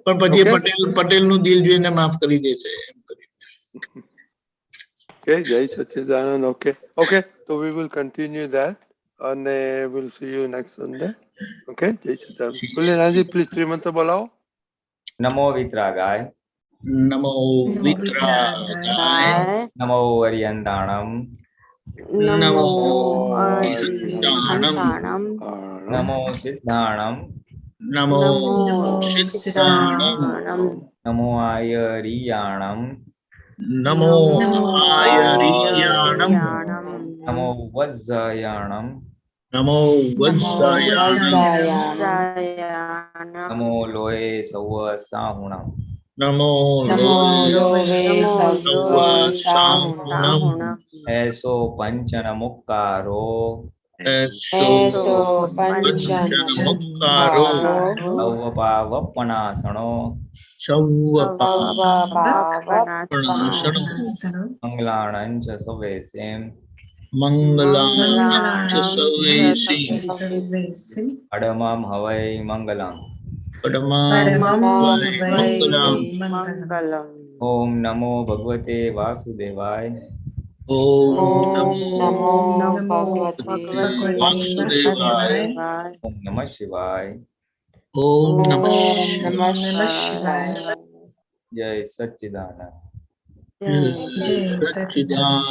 પણ પછી પટેલ નું દિલ જોઈને માફ કરી દેશે એમ કરી. Okay, Jai Sachidanand. Okay. So we will continue that and we'll see you next Sunday. Okay, Jai Sachidanand. Pulinanandji, please Srimanta bolao. નમો વિતરાગાય. નમો વિતરાગાય. નમો અરિયંતાણમ. નમો અરિહંતાણમ. નમો સિદ્ધાણમ. નમો સિદ્ધાણમ. નમો આયરિયાણમ. નમો આયરિયાણમ. નમો વજ્જયાણમ. નમો વજ્જયાણમ. નમો લોહે સૌ સાહુણમ. નમો લોહે સૌ સાહુણમ. એસો પંચન મુક્કારો. એસો પંચન મુક્કારો. સૌપાવપણાસણો. સૌપાવપણાસણો. મંગલાણં ચ સવેસેમ. મંગલાં ચ સવેસી. અડમમ હવૈ મંગલમ. મંગલમ. ઓમ નમો ભગવતે વાસુદેવાય. ઓમ નમો ભગવતે વાસુદેવાય. ઓમ નમઃ શિવાય. ઓમ નમઃ શિવાય. જય સચ્ચિદાનંદ. જય સચ્ચિદાનંદ.